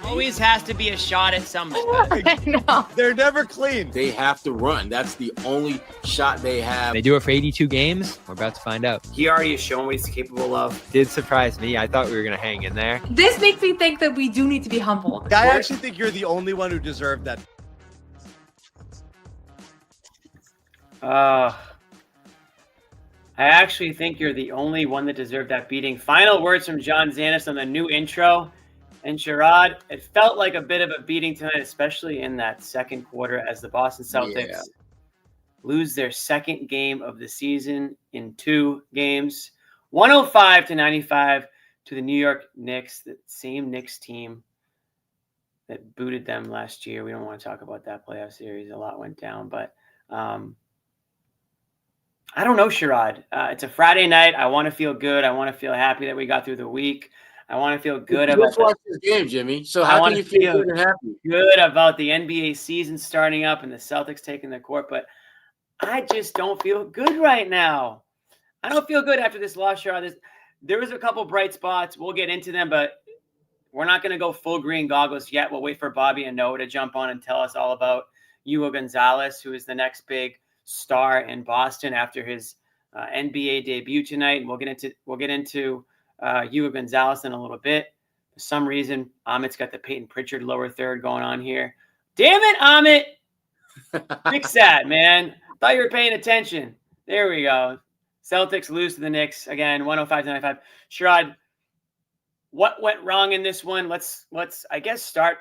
always has to be a shot at somebody. No. They're never clean. They have to run. That's the only shot they have. They do it for 82 games. We're about to find out. He already has shown what he's capable of. Did surprise me. I thought we were going to hang in there. This makes me think that we do need to be humble. I actually think you're the only one who deserved that. I actually think you're the only one that deserved that beating. Final words from John Zanis on the new intro. And Sherrod, it felt like a bit of a beating tonight, especially in that second quarter as the Boston Celtics lose their second game of the season in 2 games. 105-95 to the New York Knicks, the same Knicks team that booted them last year. We don't want to talk about that playoff series. A lot went down, but I don't know, Sherrod. It's a Friday night. I want to feel good. I want to feel happy that we got through the week. I want to feel good about watch this game, Jimmy. So how can you feel good and happy? Good about the NBA season starting up and the Celtics taking the court, but I just don't feel good right now. I don't feel good after this loss, Sherrod. There was a couple bright spots. We'll get into them, but we're not going to go full green goggles yet. We'll wait for Bobby and Noah to jump on and tell us all about Hugo Gonzalez, who is the next big star in Boston after his NBA debut tonight. And we'll get into Hugo Gonzalez in a little bit. For some reason, Amit's got the Peyton Pritchard lower third going on here. Damn it, Amit! Fix that, man. Thought you were paying attention. There we go. Celtics lose to the Knicks again, 105-95. Sherrod, what went wrong in this one? Let's I guess start.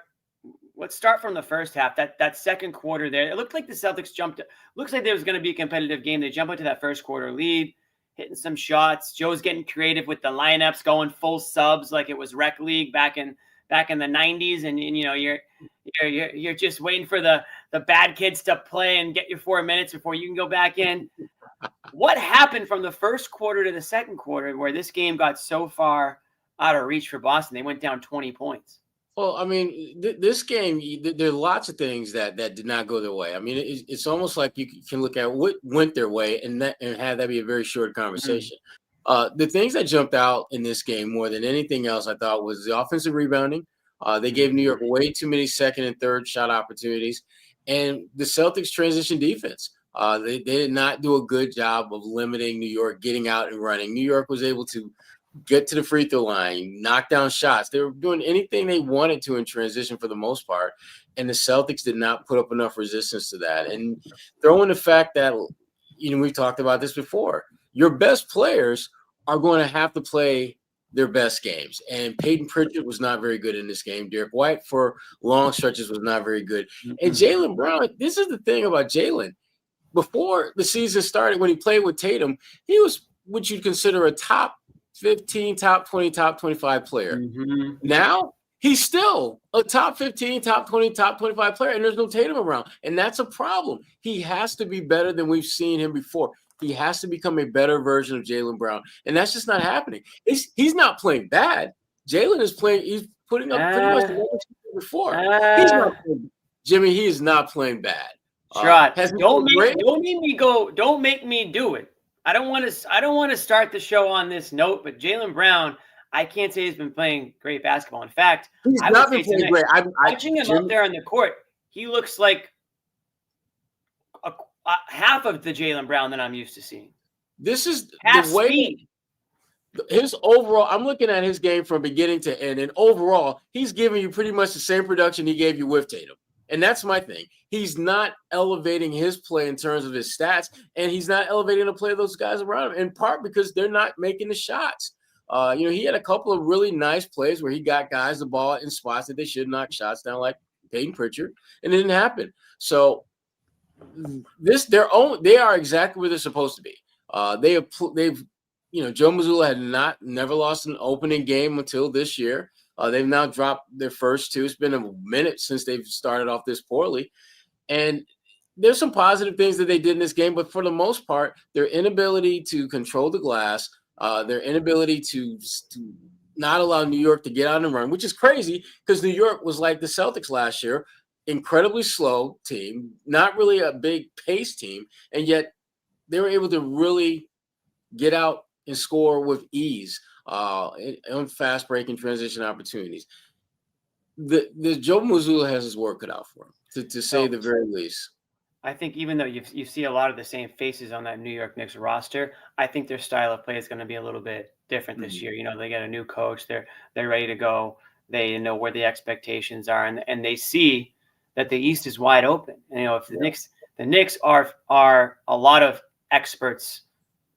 Let's start from the first half. That second quarter there, it looked like the Celtics jumped. Looks like there was going to be a competitive game. They jump into that first quarter lead, hitting some shots. Joe's getting creative with the lineups, going full subs like it was rec league back in the 90s. And you know you're just waiting for the bad kids to play and get your 4 minutes before you can go back in. What happened from the first quarter to the second quarter where this game got so far out of reach for Boston? They went down 20 points. Well, I mean, this game, there are lots of things that did not go their way. I mean, it's almost like you can look at what went their way and have that be a very short conversation. The things that jumped out in this game more than anything else, I thought, was the offensive rebounding. They gave New York way too many second and third shot opportunities. And the Celtics transition defense. They did not do a good job of limiting New York getting out and running. New York was able to get to the free throw line, knock down shots. They were doing anything they wanted to in transition for the most part, and the Celtics did not put up enough resistance to that. And throw in the fact that, we've talked about this before, your best players are going to have to play their best games. And Peyton Pritchard was not very good in this game. Derrick White, for long stretches, was not very good. And Jaylen Brown, this is the thing about Jaylen. Before the season started, when he played with Tatum, he was what you'd consider a top 15, top 20, top 25 player. Now he's still a top 15, top 20, top 25 player, and there's no Tatum around. And that's a problem. He has to be better than we've seen him before. He has to become a better version of Jaylen Brown. And that's just not happening. He's not playing bad. Jaylen is playing, he's putting up pretty much the numbers before. He's not playing, Jimmy, he is not playing bad. Sherrod, don't make me do it. I don't want to start the show on this note, but Jaylen Brown, I can't say he's been playing great basketball. In fact, he's not been playing great. Watching him up there on the court, he looks like half of the Jaylen Brown that I'm used to seeing. This is half the way speed. His overall, I'm looking at his game from beginning to end, and overall, he's giving you pretty much the same production he gave you with Tatum. And that's my thing. He's not elevating his play in terms of his stats, and he's not elevating the play of those guys around him, in part because they're not making the shots. He had a couple of really nice plays where he got guys the ball in spots that they should knock shots down, like Peyton Pritchard, and it didn't happen. So they are exactly where they're supposed to be. Joe Mazzulla had never lost an opening game until this year. They've now dropped their first 2. It's been a minute since they've started off this poorly. And there's some positive things that they did in this game, but for the most part, their inability to control the glass, their inability to not allow New York to get out and run, which is crazy because New York was like the Celtics last year, incredibly slow team, not really a big pace team, and yet they were able to really get out and score with ease on fast breaking transition opportunities. the Joe Mazzulla has his work cut out for him, to say the very least. I think even though you see a lot of the same faces on that New York Knicks roster, I think their style of play is going to be a little bit different this year. You know, they got a new coach. They're ready to go. They know where the expectations are, and they see that the East is wide open. And, you know, if the Knicks are a lot of experts'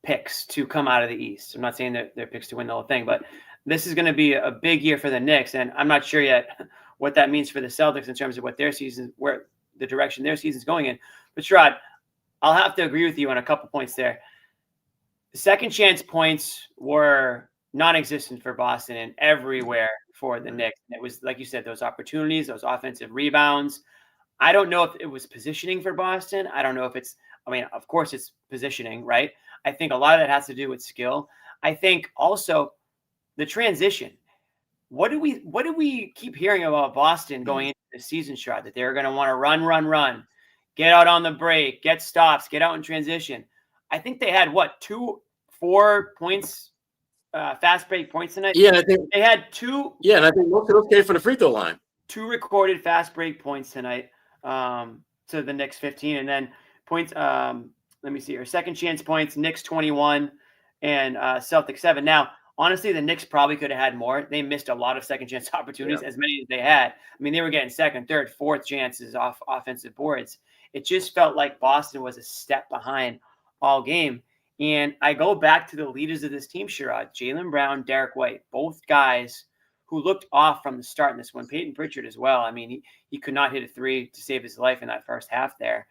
picks to come out of the East. I'm not saying that they're picks to win the whole thing, but this is going to be a big year for the Knicks, and I'm not sure yet what that means for the Celtics in terms of what their season, where the direction their season's going in. But Sherrod, I'll have to agree with you on a couple points there. The second chance points were non-existent for Boston and everywhere for the Knicks. It was, like you said, those opportunities, those offensive rebounds. I don't know if it was positioning for Boston. I don't know if it's, I mean, of course it's positioning, right? I think a lot of that has to do with skill. I think also the transition. What do we keep hearing about Boston going into the season, Sherrod? That they're going to want to run, get out on the break, get stops, get out in transition. I think they had 4 points, fast break points tonight. Yeah, I think they had 2. Yeah, and I think most of those came from the free throw line. 2 recorded fast break points tonight to the Knicks 15, and then points. Let me see here. Second chance points, Knicks 21 and Celtics 7. Now, honestly, the Knicks probably could have had more. They missed a lot of second chance opportunities, as many as they had. I mean, they were getting second, third, fourth chances off offensive boards. It just felt like Boston was a step behind all game. And I go back to the leaders of this team, Sherrod, Jaylen Brown, Derrick White, both guys who looked off from the start in this one. Peyton Pritchard as well. I mean, he could not hit a 3 to save his life in that first half there.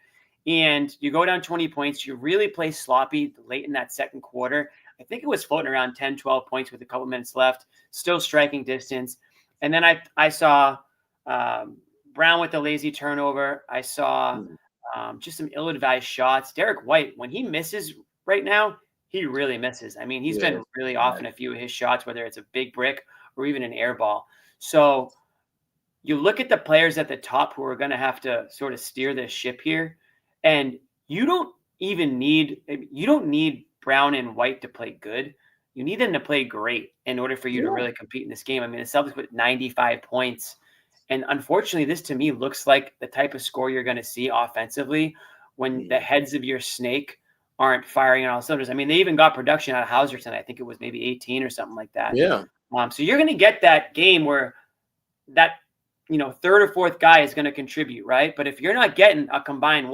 And you go down 20 points. You really play sloppy late in that second quarter. I think it was floating around 10, 12 points with a couple minutes left, still striking distance. And then I saw Brown with the lazy turnover. I saw just some ill-advised shots. Derrick White, when he misses right now, he really misses. I mean, he's been really off in a few of his shots, whether it's a big brick or even an air ball. So you look at the players at the top who are going to have to sort of steer this ship here, and you don't need Brown and White to play good. You need them to play great in order for you to really compete in this game. I mean, the Celtics put 95 points. And unfortunately, this to me looks like the type of score you're going to see offensively when the heads of your snake aren't firing on all cylinders. I mean, they even got production out of Hauser tonight. I think it was maybe 18 or something like that. Yeah. So you're going to get that game where that, third or fourth guy is going to contribute, right? But if you're not getting a combined,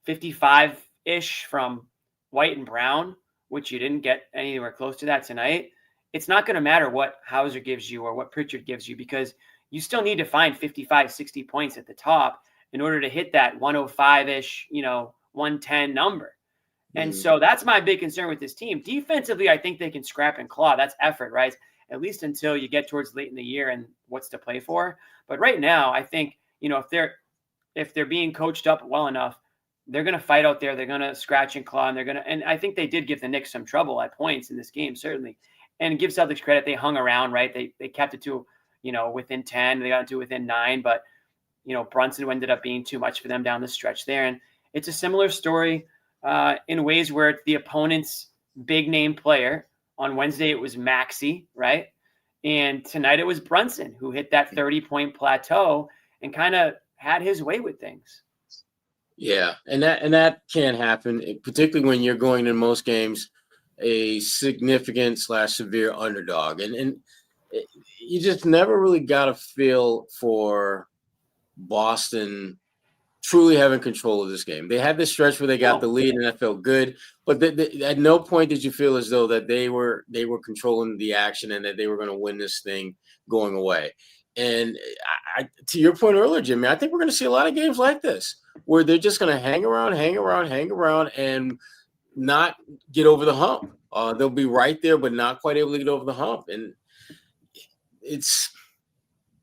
55-ish from White and Brown, which you didn't get anywhere close to that tonight, it's not going to matter what Hauser gives you or what Pritchard gives you, because you still need to find 55, 60 points at the top in order to hit that 105-ish, 110 number. And so that's my big concern with this team. Defensively, I think they can scrap and claw. That's effort, right? At least until you get towards late in the year and what's to play for. But right now, I think, if they're being coached up well enough, they're going to fight out there. They're going to scratch and claw, and I think they did give the Knicks some trouble at points in this game, certainly. And give Celtics credit, they hung around, right? They kept it to, within 10. They got to within 9, but, Brunson ended up being too much for them down the stretch there. And it's a similar story in ways where the opponent's big name player, on Wednesday it was Maxey, right? And tonight it was Brunson who hit that 30-point plateau and kind of had his way with things. Yeah, and that can happen, particularly when you're going in most games a significant / severe underdog, and you just never really got a feel for Boston truly having control of this game. They had this stretch where they got the lead, and that felt good. But at no point did you feel as though that they were controlling the action and that they were going to win this thing going away. And to your point earlier, Jimmy, I think we're going to see a lot of games like this where they're just going to hang around, and not get over the hump. They'll be right there, but not quite able to get over the hump. And it's,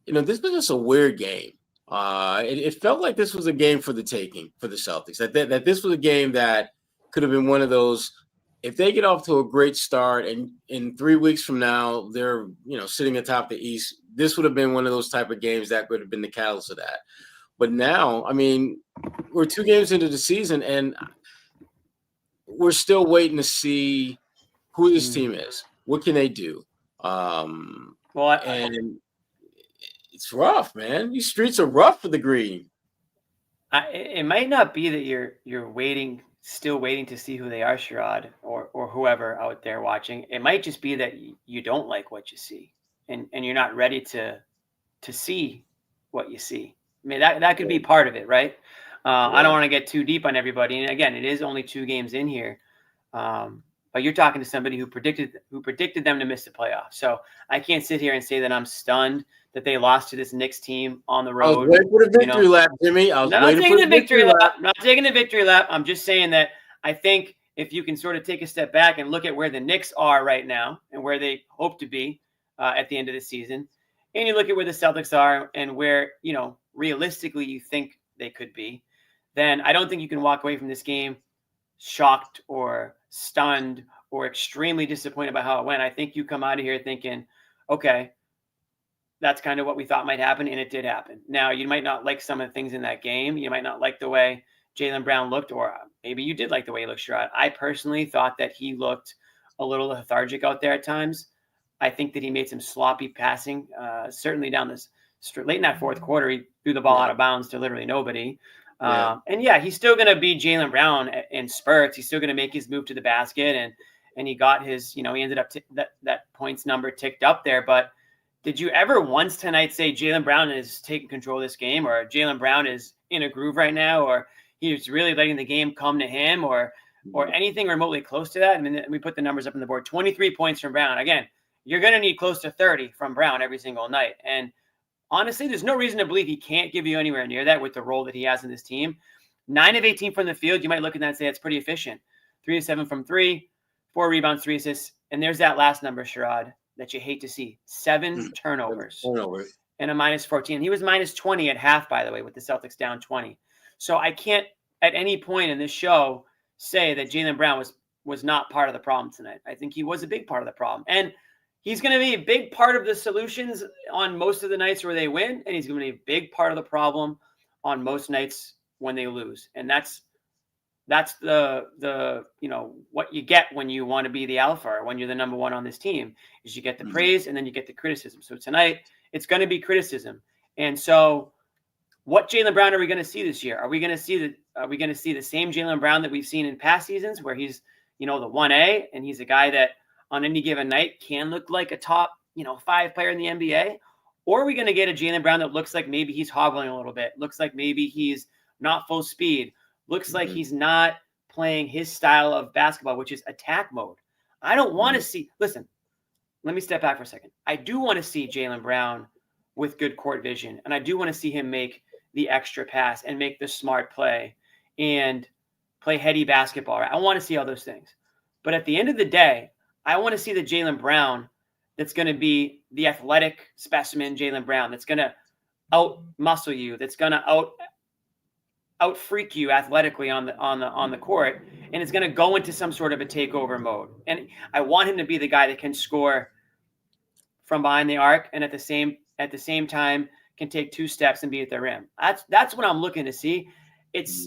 this was just a weird game. It felt like this was a game for the taking for the Celtics. That this was a game that could have been one of those. If they get off to a great start, and in 3 weeks from now they're sitting atop the East, this would have been one of those type of games that would have been the catalyst of that. But now, I mean, we're 2 games into the season, and we're still waiting to see who this team is. What can they do? it's rough, man. These streets are rough for the Green. It might not be that you're still waiting to see who they are, Sherrod, or whoever out there watching. It might just be that you don't like what you see, and you're not ready to see what you see. I mean, that could be part of it, right? I don't want to get too deep on everybody. And again, it is only 2 games in here. But you're talking to somebody who predicted them to miss the playoffs. So I can't sit here and say that I'm stunned that they lost to this Knicks team on the road. I was waiting for the victory lap, Jimmy. I was not waiting taking for the victory lap. I'm not taking the victory lap. I'm just saying that I think if you can sort of take a step back and look at where the Knicks are right now and where they hope to be at the end of the season, and you look at where the Celtics are and where, realistically you think they could be, then I don't think you can walk away from this game shocked or stunned or extremely disappointed about how it went. I think you come out of here thinking, okay, that's kind of what we thought might happen, and it did happen. Now, you might not like some of the things in that game. You might not like the way Jaylen Brown looked, or maybe you did like the way he looked, Sherrod. I personally thought that he looked a little lethargic out there at times. I think that he made some sloppy passing, certainly down this late in that fourth quarter. He threw the ball out of bounds to literally nobody. And he's still going to be Jaylen Brown in spurts. He's still going to make his move to the basket, and he got his, he ended up that points number ticked up there. But did you ever once tonight say Jaylen Brown is taking control of this game, or Jaylen Brown is in a groove right now, or he's really letting the game come to him, or anything remotely close to that? I mean, we put the numbers up on the board. 23 points from Brown. Again, you're going to need close to 30 from Brown every single night. And honestly, there's no reason to believe he can't give you anywhere near that with the role that he has in this team. 9 of 18 from the field. You might look at that and say that's pretty efficient. 3 of 7 from 3, 4 rebounds, 3 assists. And there's that last number, Sherrod, that you hate to see. 7 turnovers. And a minus 14. He was minus 20 at half, by the way, with the Celtics down 20. So I can't at any point in this show say that Jaylen Brown was not part of the problem tonight. I think he was a big part of the problem. And he's going to be a big part of the solutions on most of the nights where they win, and he's going to be a big part of the problem on most nights when they lose. And that's the what you get when you want to be the alpha, or when you're the number one on this team, is you get the praise and then you get the criticism. So tonight it's going to be criticism. And so what Jaylen Brown are we going to see this year? Are we going to see the same Jaylen Brown that we've seen in past seasons, where he's, the 1A, and he's a guy that on any given night can look like a top, 5 player in the NBA? Or are we going to get a Jaylen Brown that looks like maybe he's hobbling a little bit, looks like maybe he's not full speed, looks like he's not playing his style of basketball, which is attack mode? I don't want to see – listen, let me step back for a second. I do want to see Jaylen Brown with good court vision, and I do want to see him make the extra pass and make the smart play and play heady basketball. Right? I want to see all those things. But at the end of the day, I want to see the Jaylen Brown that's going to be the athletic specimen Jaylen Brown, that's going to out-muscle you, that's going to out-freak you athletically on the court, and it's going to go into some sort of a takeover mode. And I want him to be the guy that can score from behind the arc, and at the same time can take 2 steps and be at the rim. That's what I'm looking to see. It's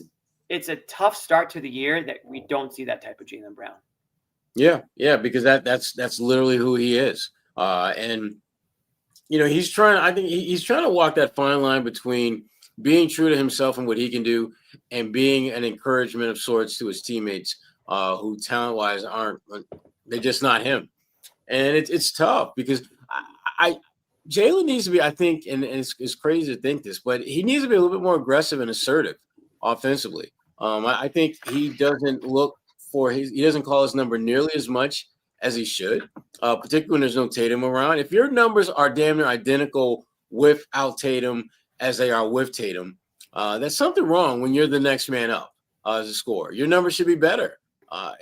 a tough start to the year that we don't see that type of Jaylen Brown. Yeah, because that's literally who he is. And he's trying to walk that fine line between being true to himself and what he can do, and being an encouragement of sorts to his teammates, who talent-wise they're just not him. And it's tough, because Jaylen needs to be, I think, and it's crazy to think this, but he needs to be a little bit more aggressive and assertive offensively. I think he doesn't he doesn't call his number nearly as much as he should, particularly when there's no Tatum around. If your numbers are damn near identical without Tatum as they are with Tatum, that's something wrong when you're the next man up as a scorer. Your numbers should be better.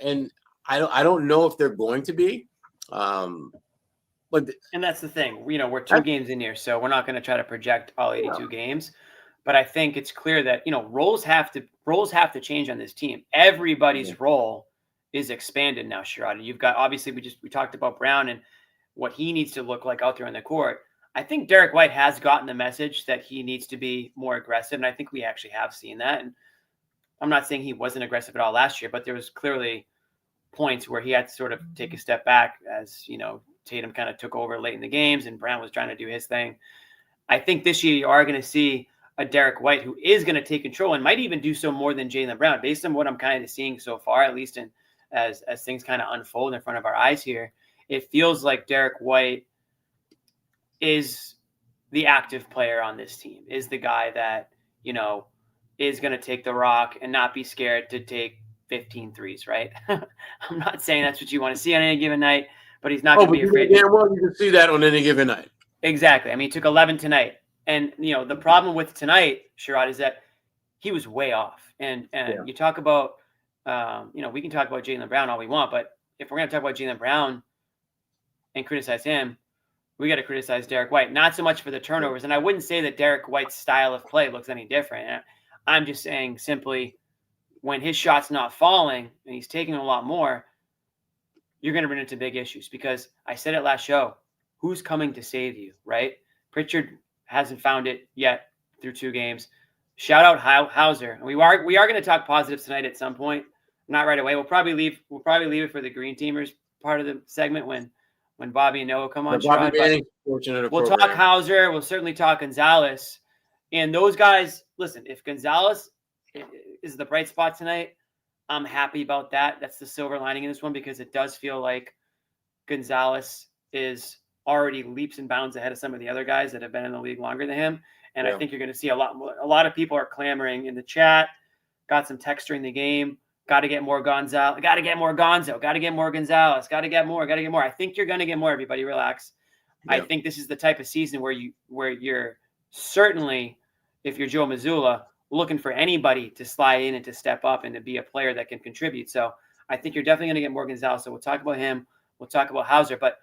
And I don't know if they're going to be. And that's the thing. We're 2 games in here, so we're not going to try to project all 82 games. But I think it's clear that, roles have to change on this team. Everybody's role is expanded now, Sherrod. You've got, obviously, we talked about Brown and what he needs to look like out there on the court. I think Derrick White has gotten the message that he needs to be more aggressive, and I think we actually have seen that. And I'm not saying he wasn't aggressive at all last year, but there was clearly points where he had to sort of take a step back as, Tatum kind of took over late in the games and Brown was trying to do his thing. I think this year you are going to see a Derrick White who is going to take control and might even do so more than Jaylen Brown, based on what I'm kind of seeing so far, at least as things kind of unfold in front of our eyes here. It feels like Derrick White is the active player on this team, is the guy that, is going to take the rock and not be scared to take 15 threes, right? I'm not saying that's what you want to see on any given night, but he's not going to be afraid. Yeah, well, you can see that on any given night. Exactly. I mean, he took 11 tonight. And, the problem with tonight, Sherrod, is that he was way off. And you talk about, we can talk about Jaylen Brown all we want, but if we're going to talk about Jaylen Brown and criticize him, we got to criticize Derrick White, not so much for the turnovers. And I wouldn't say that Derrick White's style of play looks any different. I'm just saying simply when his shot's not falling and he's taking a lot more, you're going to run into big issues, because I said it last show, who's coming to save you, right? Pritchard hasn't found it yet through 2 games. Shout out Hauser. And we are going to talk positives tonight at some point. Not right away. We'll probably leave it for the Green Teamers part of the segment when Bobby and Noah come on. We'll talk Hauser. We'll certainly talk Gonzalez. And those guys, listen, if Gonzalez is the bright spot tonight, I'm happy about that. That's the silver lining in this one, because it does feel like Gonzalez is already leaps and bounds ahead of some of the other guys that have been in the league longer than him. And I think you're going to see a lot of people are clamoring in the chat. Got some text during the game. Got to get more Gonzalez. Got to get more Gonzo. Got to get more Gonzalez. Got to get more. I think you're going to get more. Everybody relax. Yeah. I think this is the type of season where you're certainly, if you're Joe Mazzulla, looking for anybody to slide in and to step up and to be a player that can contribute. So I think you're definitely going to get more Gonzalez. So we'll talk about him. We'll talk about Hauser. But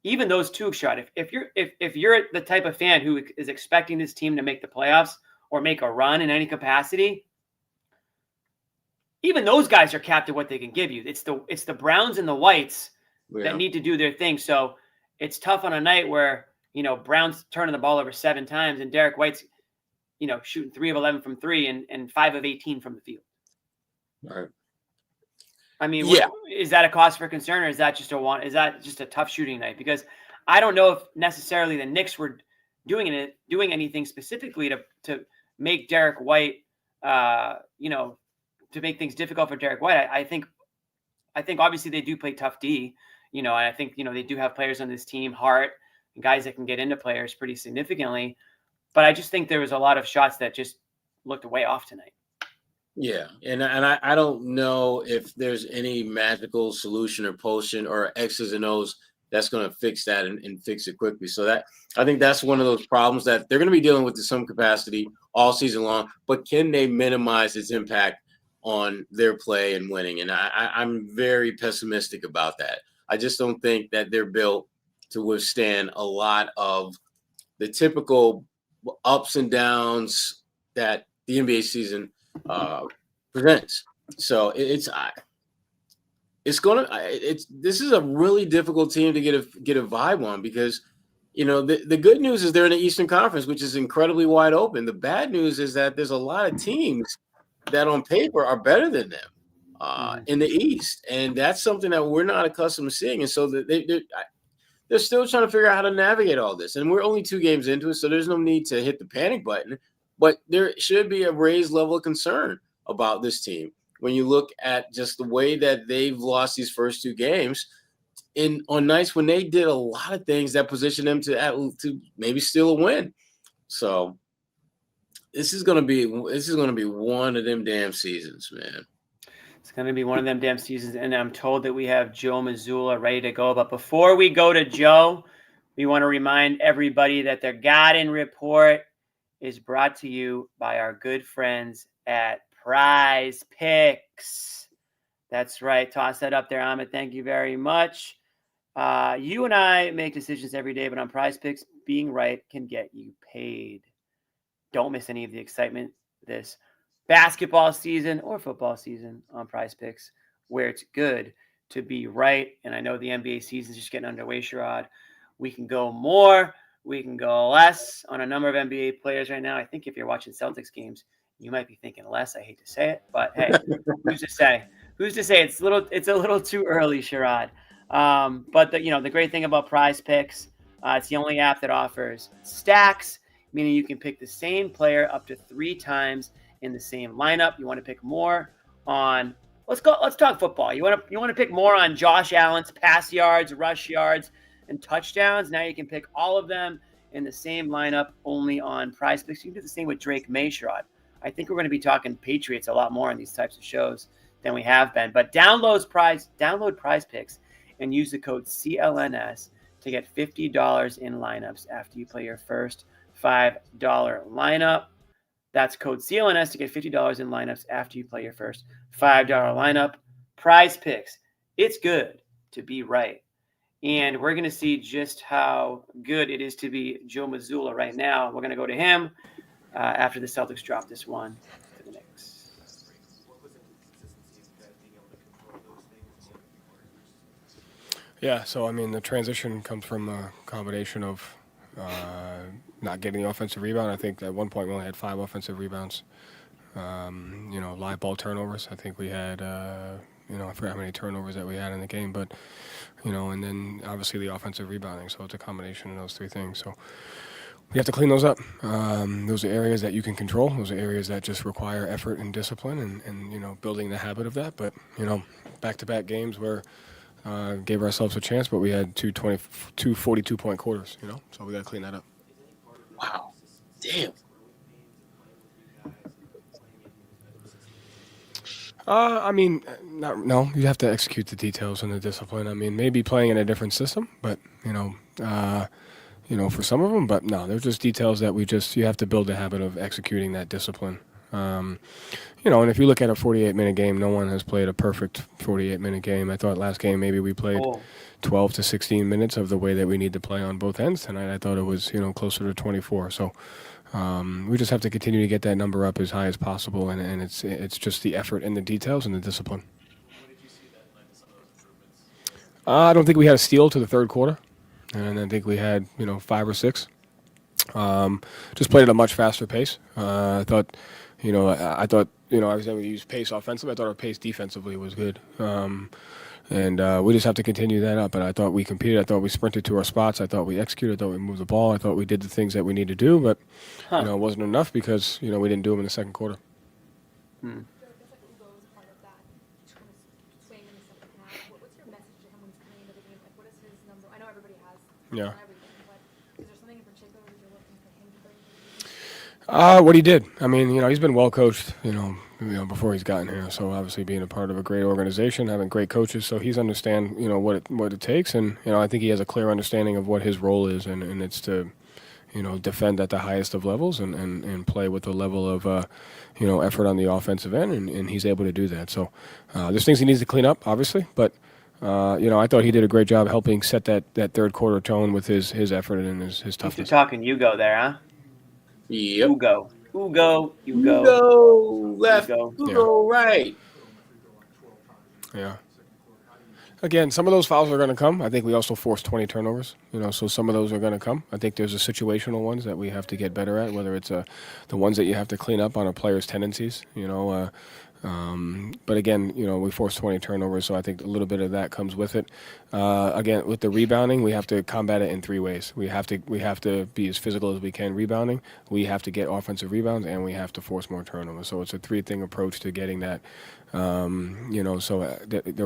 even those 2 shot, if you're the type of fan who is expecting this team to make the playoffs or make a run in any capacity, even those guys are capped at what they can give you. It's the Browns and the Whites that need to do their thing. So it's tough on a night where, Brown's turning the ball over 7 times and Derrick White's, shooting 3 of 11 from 3 and 5 of 18 from the field. All right. I mean, is that a cause for concern, or is that just a tough shooting night? Because I don't know if necessarily the Knicks were doing anything specifically to make Derrick White, to make things difficult for Derrick White. I think obviously they do play tough D, and I think, they do have players on this team, Hart, and guys that can get into players pretty significantly. But I just think there was a lot of shots that just looked way off tonight. Yeah, and I don't know if there's any magical solution or potion or X's and O's that's going to fix that and fix it quickly. So I think that's one of those problems that they're going to be dealing with to some capacity all season long. But can they minimize its impact on their play and winning? And I'm very pessimistic about that. I just don't think that they're built to withstand a lot of the typical ups and downs that the NBA season presents. So this is a really difficult team to get a vibe on, because the good news is they're in the Eastern Conference, which is incredibly wide open. The bad news is that there's a lot of teams that on paper are better than them in the East, and that's something that we're not accustomed to seeing. And so they're still trying to figure out how to navigate all this. And we're only 2 games into it, so there's no need to hit the panic button. But there should be a raised level of concern about this team when you look at just the way that they've lost these first 2 games on nights when they did a lot of things that positioned them to maybe steal a win. So this is going to be one of them damn seasons, man. It's going to be one of them damn seasons, and I'm told that we have Joe Mazzulla ready to go. But before we go to Joe, we want to remind everybody that their Garden Report is brought to you by our good friends at PrizePicks. That's right. Toss that up there, Ahmed. Thank you very much. You and I make decisions every day, but on PrizePicks, being right can get you paid. Don't miss any of the excitement this basketball season or football season on PrizePicks, where it's good to be right. And I know the NBA season is just getting underway, Sherrod. We can go more, we can go less on a number of NBA players right now. I think if you're watching Celtics games, you might be thinking less. I hate to say it, but hey, who's to say? Who's to say? It's a little too early, Sherrod. But the great thing about PrizePicks, it's the only app that offers stacks meaning you can pick the same player up to 3 times in the same lineup. You want to pick more on let's talk football. You want to pick more on Josh Allen's pass yards, rush yards, and touchdowns. Now you can pick all of them in the same lineup only on PrizePicks. You can do the same with Drake May, Sherrod. I think we're going to be talking Patriots a lot more on these types of shows than we have been. But download PrizePicks and use the code CLNS to get $50 in lineups after you play your first $5 lineup. That's code CLNS to get $50 in lineups after you play your first $5 lineup. PrizePicks. It's good to be right. And we're going to see just how good it is to be Joe Mazzulla right now. We're going to go to him after the Celtics drop this one to the Knicks. Yeah, so, I mean, the transition comes from a combination of not getting the offensive rebound. I think at one point we only had 5 offensive rebounds. Live ball turnovers. I think we had, I forgot how many turnovers that we had in the game, but, and then obviously the offensive rebounding. So it's a combination of those 3 things. So we have to clean those up. Those are areas that you can control. Those are areas that just require effort and discipline and building the habit of that. But, back-to-back games where gave ourselves a chance, but we had two 42-point quarters, so we got to clean that up. Wow. Damn. No, you have to execute the details and the discipline. I mean, maybe playing in a different system, but, for some of them, but no, they're just details that you have to build a habit of executing that discipline. And if you look at a 48-minute game, no one has played a perfect 48-minute game. I thought last game maybe we played 12 to 16 minutes of the way that we need to play on both ends. Tonight I thought it was, closer to 24. So we just have to continue to get that number up as high as possible, and it's just the effort and the details and the discipline. I don't think we had a steal to the third quarter, and I think we had, 5 or 6. Just played at a much faster pace. I thought, obviously we used pace offensively. I thought our pace defensively was good. And we just have to continue that up. And I thought we competed. I thought we sprinted to our spots. I thought we executed. I thought we moved the ball. I thought we did the things that we need to do. But, it wasn't enough because, we didn't do them in the second quarter. Yeah. What he did. I mean, he's been well coached, before he's gotten here. So obviously being a part of a great organization, having great coaches, so he's understand, what it takes, and I think he has a clear understanding of what his role is, and it's to, defend at the highest of levels and play with a level of, effort on the offensive end, and he's able to do that. So there's things he needs to clean up, obviously, but. I thought he did a great job helping set that third quarter tone with his effort and his toughness. You're talking Hugo there, huh? Yep. Hugo. Left. Hugo right. Yeah. Again, some of those fouls are going to come. I think we also forced 20 turnovers, so some of those are going to come. I think there's the situational ones that we have to get better at, whether it's the ones that you have to clean up on a player's tendencies, but again, we forced 20 turnovers, so I think a little bit of that comes with it. Again, with the rebounding, we have to combat it in 3 ways. We have to be as physical as we can rebounding. We have to get offensive rebounds, and we have to force more turnovers. So it's a 3-thing approach to getting that. There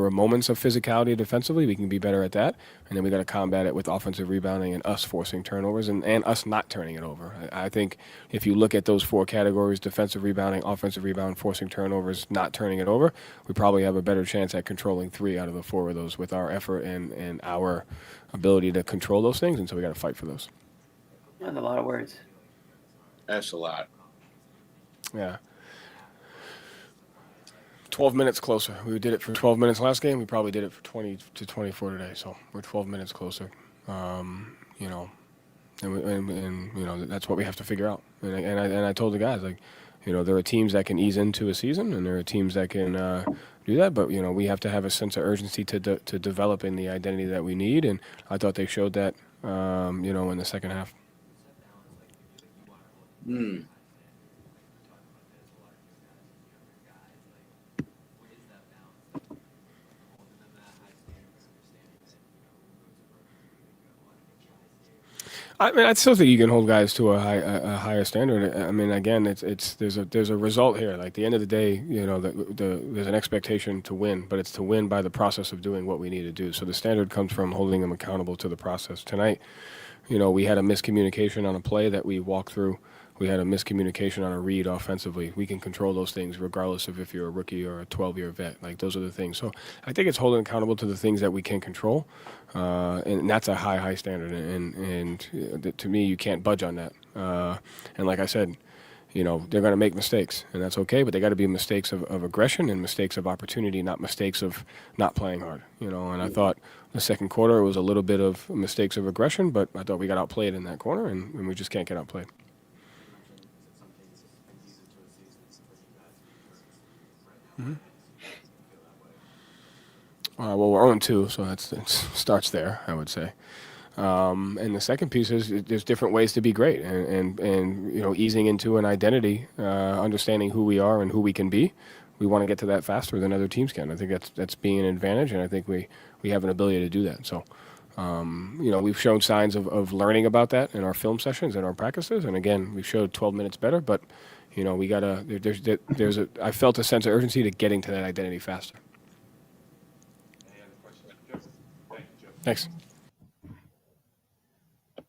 were moments of physicality defensively. We can be better at that, and then we got to combat it with offensive rebounding and us forcing turnovers and us not turning it over. I think if you look at those 4 categories: defensive rebounding, offensive rebound, forcing turnovers, not turning it over, we probably have a better chance at controlling 3 out of the 4 of those with our effort and our ability to control those things, and so we got to fight for those. That's a lot of words. That's a lot. Yeah. 12 minutes closer. We did it for 12 minutes last game. We probably did it for 20 to 24 today. So we're 12 minutes closer. And that's what we have to figure out. And I told the guys, there are teams that can ease into a season, and there are teams that can do that. But we have to have a sense of urgency to develop in the identity that we need. And I thought they showed that, in the second half. I mean, I still think you can hold guys to a higher standard. I mean, again, there's a result here. Like, at the end of the day, there's an expectation to win, but it's to win by the process of doing what we need to do. So the standard comes from holding them accountable to the process. Tonight, we had a miscommunication on a play that we walked through. We had a miscommunication on a read offensively. We can control those things regardless of if you're a rookie or a 12-year vet. Like, those are the things. So I think it's holding accountable to the things that we can control, and that's a high standard. And to me, you can't budge on that. And like I said, they're going to make mistakes, and that's okay. But they got to be mistakes of aggression and mistakes of opportunity, not mistakes of not playing hard. And I thought the second quarter was a little bit of mistakes of aggression, but I thought we got outplayed in that corner, and we just can't get outplayed. Mm-hmm. Well, we're 0-2, so it starts there, I would say. And the second piece is there's different ways to be great, and easing into an identity, understanding who we are and who we can be. We want to get to that faster than other teams can. I think that's being an advantage, and I think we have an ability to do that. So, we've shown signs of learning about that in our film sessions and our practices, and again, we showed 12 minutes better, but we gotta. I felt a sense of urgency to getting to that identity faster. Thanks.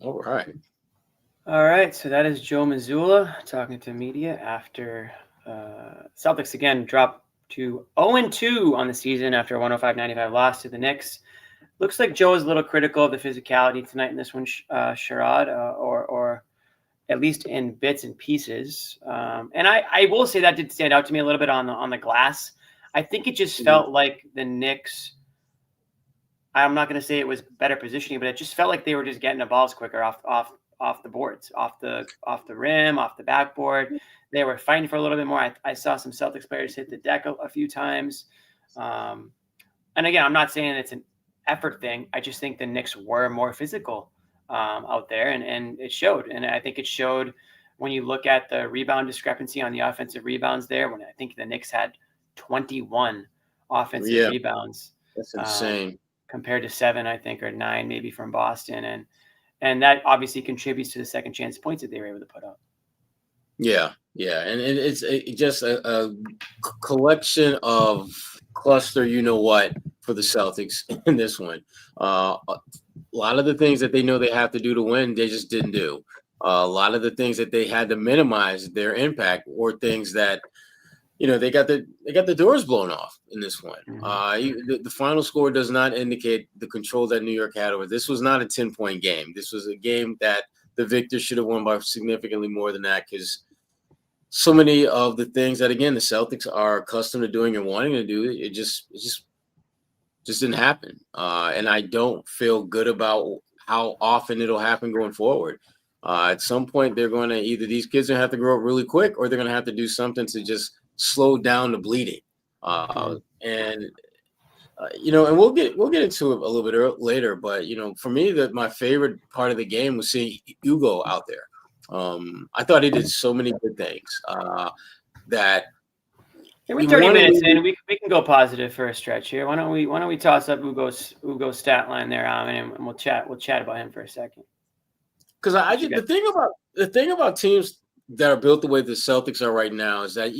All right. All right. So that is Joe Mazzulla talking to media after Celtics again dropped to 0-2 on the season after a 105-95 loss to the Knicks. Looks like Joe is a little critical of the physicality tonight in this one, Sherrod, or at least in bits and pieces. And I will say that did stand out to me a little bit on the glass. I think it just felt like the Knicks, I'm not going to say it was better positioning, but it just felt like they were just getting the balls quicker off the boards, off the rim, off the backboard. They were fighting for a little bit more. I saw some Celtics players hit the deck a few times. And again, I'm not saying it's an effort thing. I just think the Knicks were more physical out there, and it showed. And I think it showed when you look at the rebound discrepancy on the offensive rebounds there, when I think the Knicks had 21 offensive rebounds. That's insane. Compared to 7, I think, or 9 maybe from Boston. And that obviously contributes to the second chance points that they were able to put up. Yeah. And it's just a collection of cluster, for the Celtics in this one. A lot of the things that they know they have to do to win, they just didn't do. A lot of the things that they had to minimize their impact or things that, they got the doors blown off in this one. The final score does not indicate the control that New York had over. This was not a 10-point game. This was a game that the victor should have won by significantly more than that, because so many of the things that, again, the Celtics are accustomed to doing and wanting to do, it just didn't happen. And I don't feel good about how often it'll happen going forward. At some point, they're going to these kids are going to have to grow up really quick, or they're going to have to do something to just slow down the bleeding. And we'll get into it a little bit later. But for me, my favorite part of the game was seeing Hugo out there. I thought he did so many good things that. We're 30 minutes in. We can go positive for a stretch here. Why don't we toss up Hugo's stat line there, and we'll chat about him for a second. Because the thing about teams that are built the way the Celtics are right now is that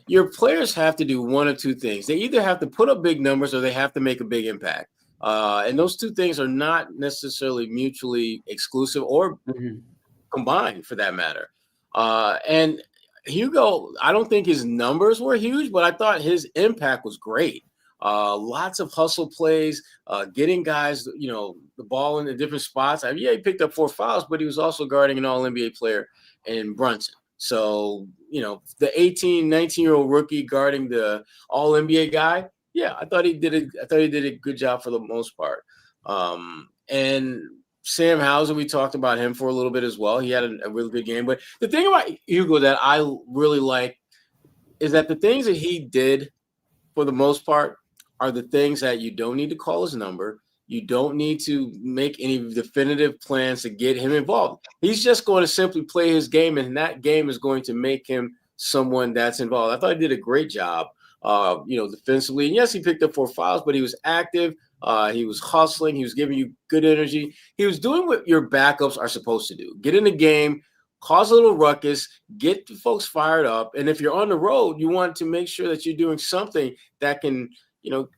your players have to do one of two things. They either have to put up big numbers or they have to make a big impact. And those two things are not necessarily mutually exclusive or combined, for that matter. And Hugo, I don't think his numbers were huge, but I thought his impact was great. Lots of hustle plays, getting guys, the ball in the different spots. He picked up 4 fouls, but he was also guarding an All-NBA player in Brunson. So, the 18, 19-year-old rookie guarding the All-NBA guy, I thought he did a good job for the most part. And Sam Hauser, we talked about him for a little bit as well. He had a really good game. But the thing about Hugo that I really like is that the things that he did, for the most part, are the things that you don't need to call his number. You don't need to make any definitive plans to get him involved. He's just going to simply play his game, and that game is going to make him someone that's involved. I thought he did a great job, defensively. And yes, he picked up 4 fouls, but he was active. He was hustling. He was giving you good energy. He was doing what your backups are supposed to do. Get in the game, cause a little ruckus, get the folks fired up. And if you're on the road, you want to make sure that you're doing something that can,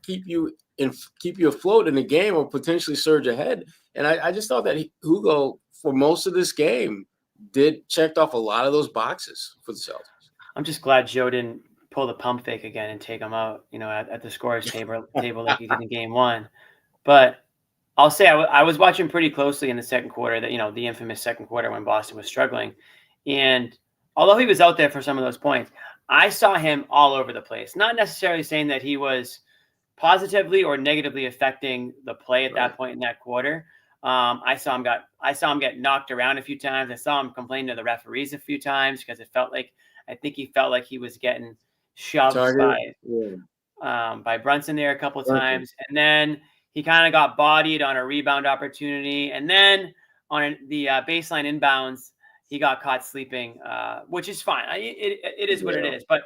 keep you afloat in the game or potentially surge ahead. And I just thought that Hugo, for most of this game, checked off a lot of those boxes for the Celtics. I'm just glad Joe didn't pull the pump fake again and take him out, at the scorer's table like he did in game 1. But I'll say I was watching pretty closely in the second quarter, that the infamous second quarter when Boston was struggling. And although he was out there for some of those points, I saw him all over the place. Not necessarily saying that he was positively or negatively affecting the play at that point in that quarter. I saw him get knocked around a few times. I saw him complain to the referees a few times because I think he felt like he was getting shoved by Brunson there a couple of times. And then he kind of got bodied on a rebound opportunity. And then on the baseline inbounds, he got caught sleeping, which is fine. It is what it is. But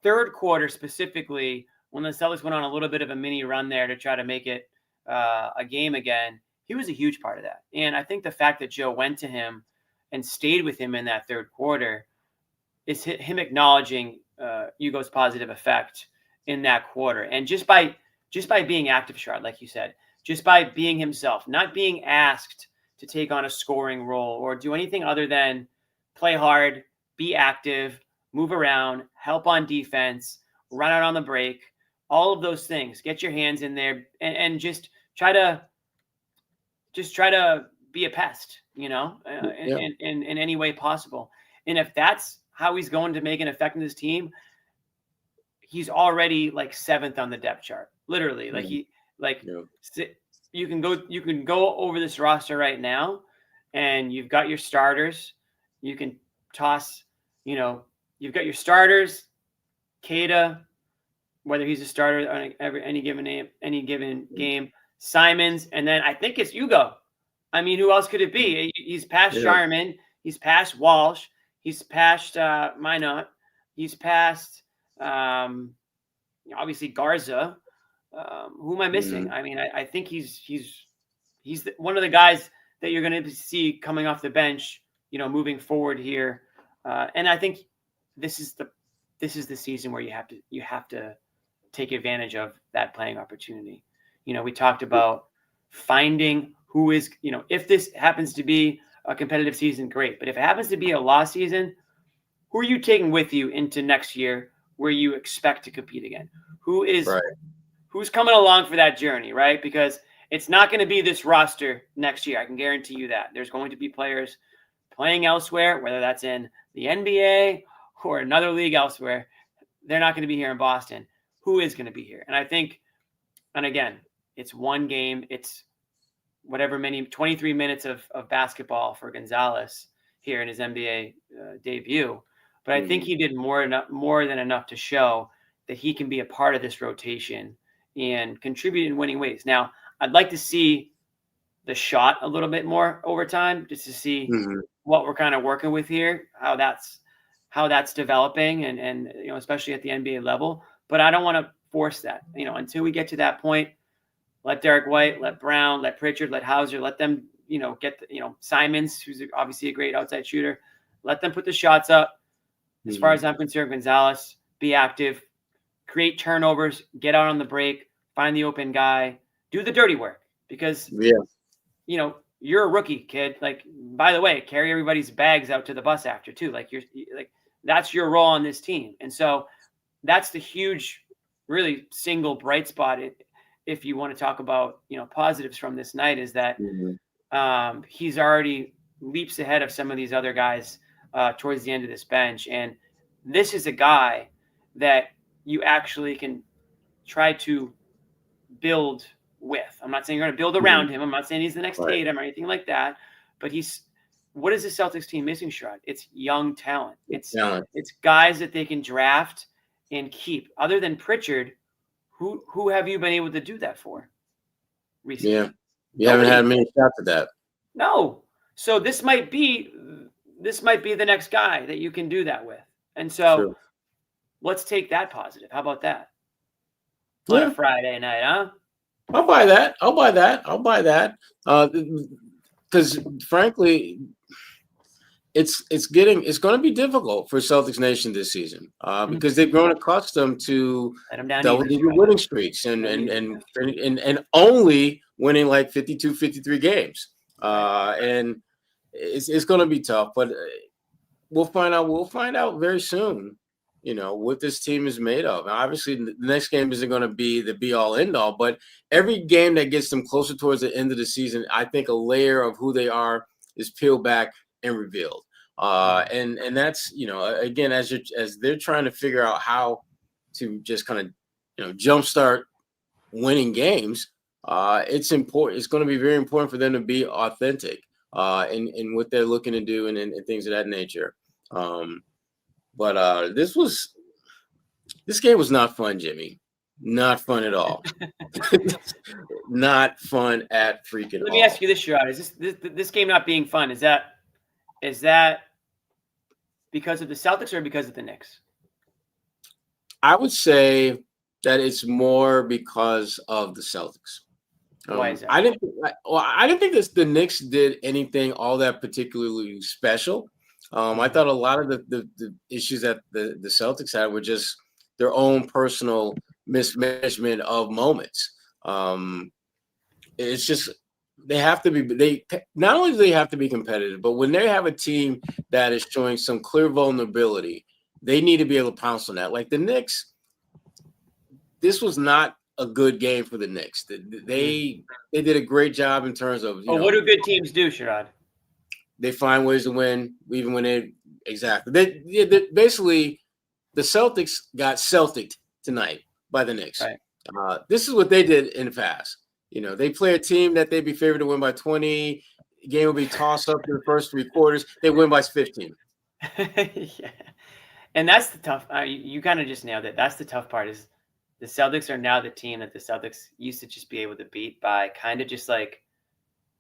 third quarter specifically, when the Celtics went on a little bit of a mini run there to try to make it a game again, he was a huge part of that. And I think the fact that Joe went to him and stayed with him in that third quarter is him acknowledging Hugo's positive effect in that quarter. And just by being active, Sherrod, like you said, just by being himself, not being asked to take on a scoring role or do anything other than play hard, be active, move around, help on defense, run out on the break, all of those things. Get your hands in there and just try to be a pest, in any way possible. And if that's how he's going to make an effect in this team, he's already like 7th on the depth chart, literally. You can go over this roster right now and you've got your starters. You can toss, you've got your starters, Kada, whether he's a starter on any given game, Simons, and then I think it's Hugo. I mean, who else could it be? He's past Sharman. He's past Walsh. He's past Minot. He's past obviously Garza. Who am I missing? I mean, I think he's one of the guys that you're going to see coming off the bench, moving forward here. And I think this is the season where you have to take advantage of that playing opportunity. We talked about finding who is, if this happens to be a competitive season, great. But if it happens to be a lost season, who are you taking with you into next year where you expect to compete again? Who's coming along for that journey, right? Because it's not going to be this roster next year. I can guarantee you that. There's going to be players playing elsewhere, whether that's in the NBA or another league elsewhere. They're not going to be here in Boston. Who is going to be here? And I think, and again, it's one game. It's 23 minutes of basketball for Gonzalez here in his NBA debut. But I think he did more than enough to show that he can be a part of this rotation and contribute in winning ways. Now, I'd like to see the shot a little bit more over time, just to see what we're kind of working with here, how that's developing, and especially at the NBA level. But I don't want to force that. Until we get to that point, let Derrick White, let Brown, let Pritchard, let Hauser, let them, get Simons, who's obviously a great outside shooter, let them put the shots up. As far as I'm concerned, Gonzalez, be active, create turnovers, get out on the break, find the open guy, do the dirty work, because you're a rookie, kid. Like, by the way, carry everybody's bags out to the bus after too. That's your role on this team. And so that's the huge, really single bright spot. If you want to talk about, positives from this night, is that he's already leaps ahead of some of these other guys towards the end of this bench. And this is a guy that you actually can try to build with. I'm not saying you're going to build around him. I'm not saying he's the next Tatum or anything like that. But what is the Celtics team missing, Sherrod? It's young talent. It's guys that they can draft and keep. Other than Pritchard, who have you been able to do that for recently? Yeah, you haven't had many shots at that. No. So this might be the next guy that you can do that with. And so let's take that positive. How about that? On a Friday night, huh? I'll buy that. Because frankly, it's going to be difficult for Celtics Nation this season because they've grown accustomed to Let them down double-digit easy. winning streaks and only winning like 52, 53 games. And it's going to be tough, but we'll find out. We'll find out very soon, what this team is made of. Now, obviously, the next game isn't going to be the be-all, end-all, but every game that gets them closer towards the end of the season, I think a layer of who they are is peeled back and revealed. And that's, again, as they're trying to figure out how to just kind of, jumpstart winning games, it's important. It's going to be very important for them to be authentic in what they're looking to do and things of that nature. But this game was not fun, Jimmy. Not fun at all. Not fun at freaking all. Let me ask you this, Sherrod. Is this game not being fun? Is that because of the Celtics or because of the Knicks? I would say that it's more because of the Celtics. Why is that? I didn't think the Knicks did anything all that particularly special. I thought a lot of the issues that the Celtics had were just their own personal mismanagement of moments. It's just they have to be. Not only do they have to be competitive, but when they have a team that is showing some clear vulnerability, they need to be able to pounce on that. Like the Knicks, this was not a good game for the Knicks. They did a great job in terms of. What do good teams do, Sherrod? They find ways to win, even when they basically the Celtics got Celtic'd tonight by the Knicks. Right. This is what they did in the past. They play a team that they'd be favored to win by 20. Game will be tossed up in the first 3 quarters. They win by 15. Yeah. And that's the tough. You kind of just nailed it. That's the tough part is the Celtics are now the team that the Celtics used to just be able to beat by kind of just like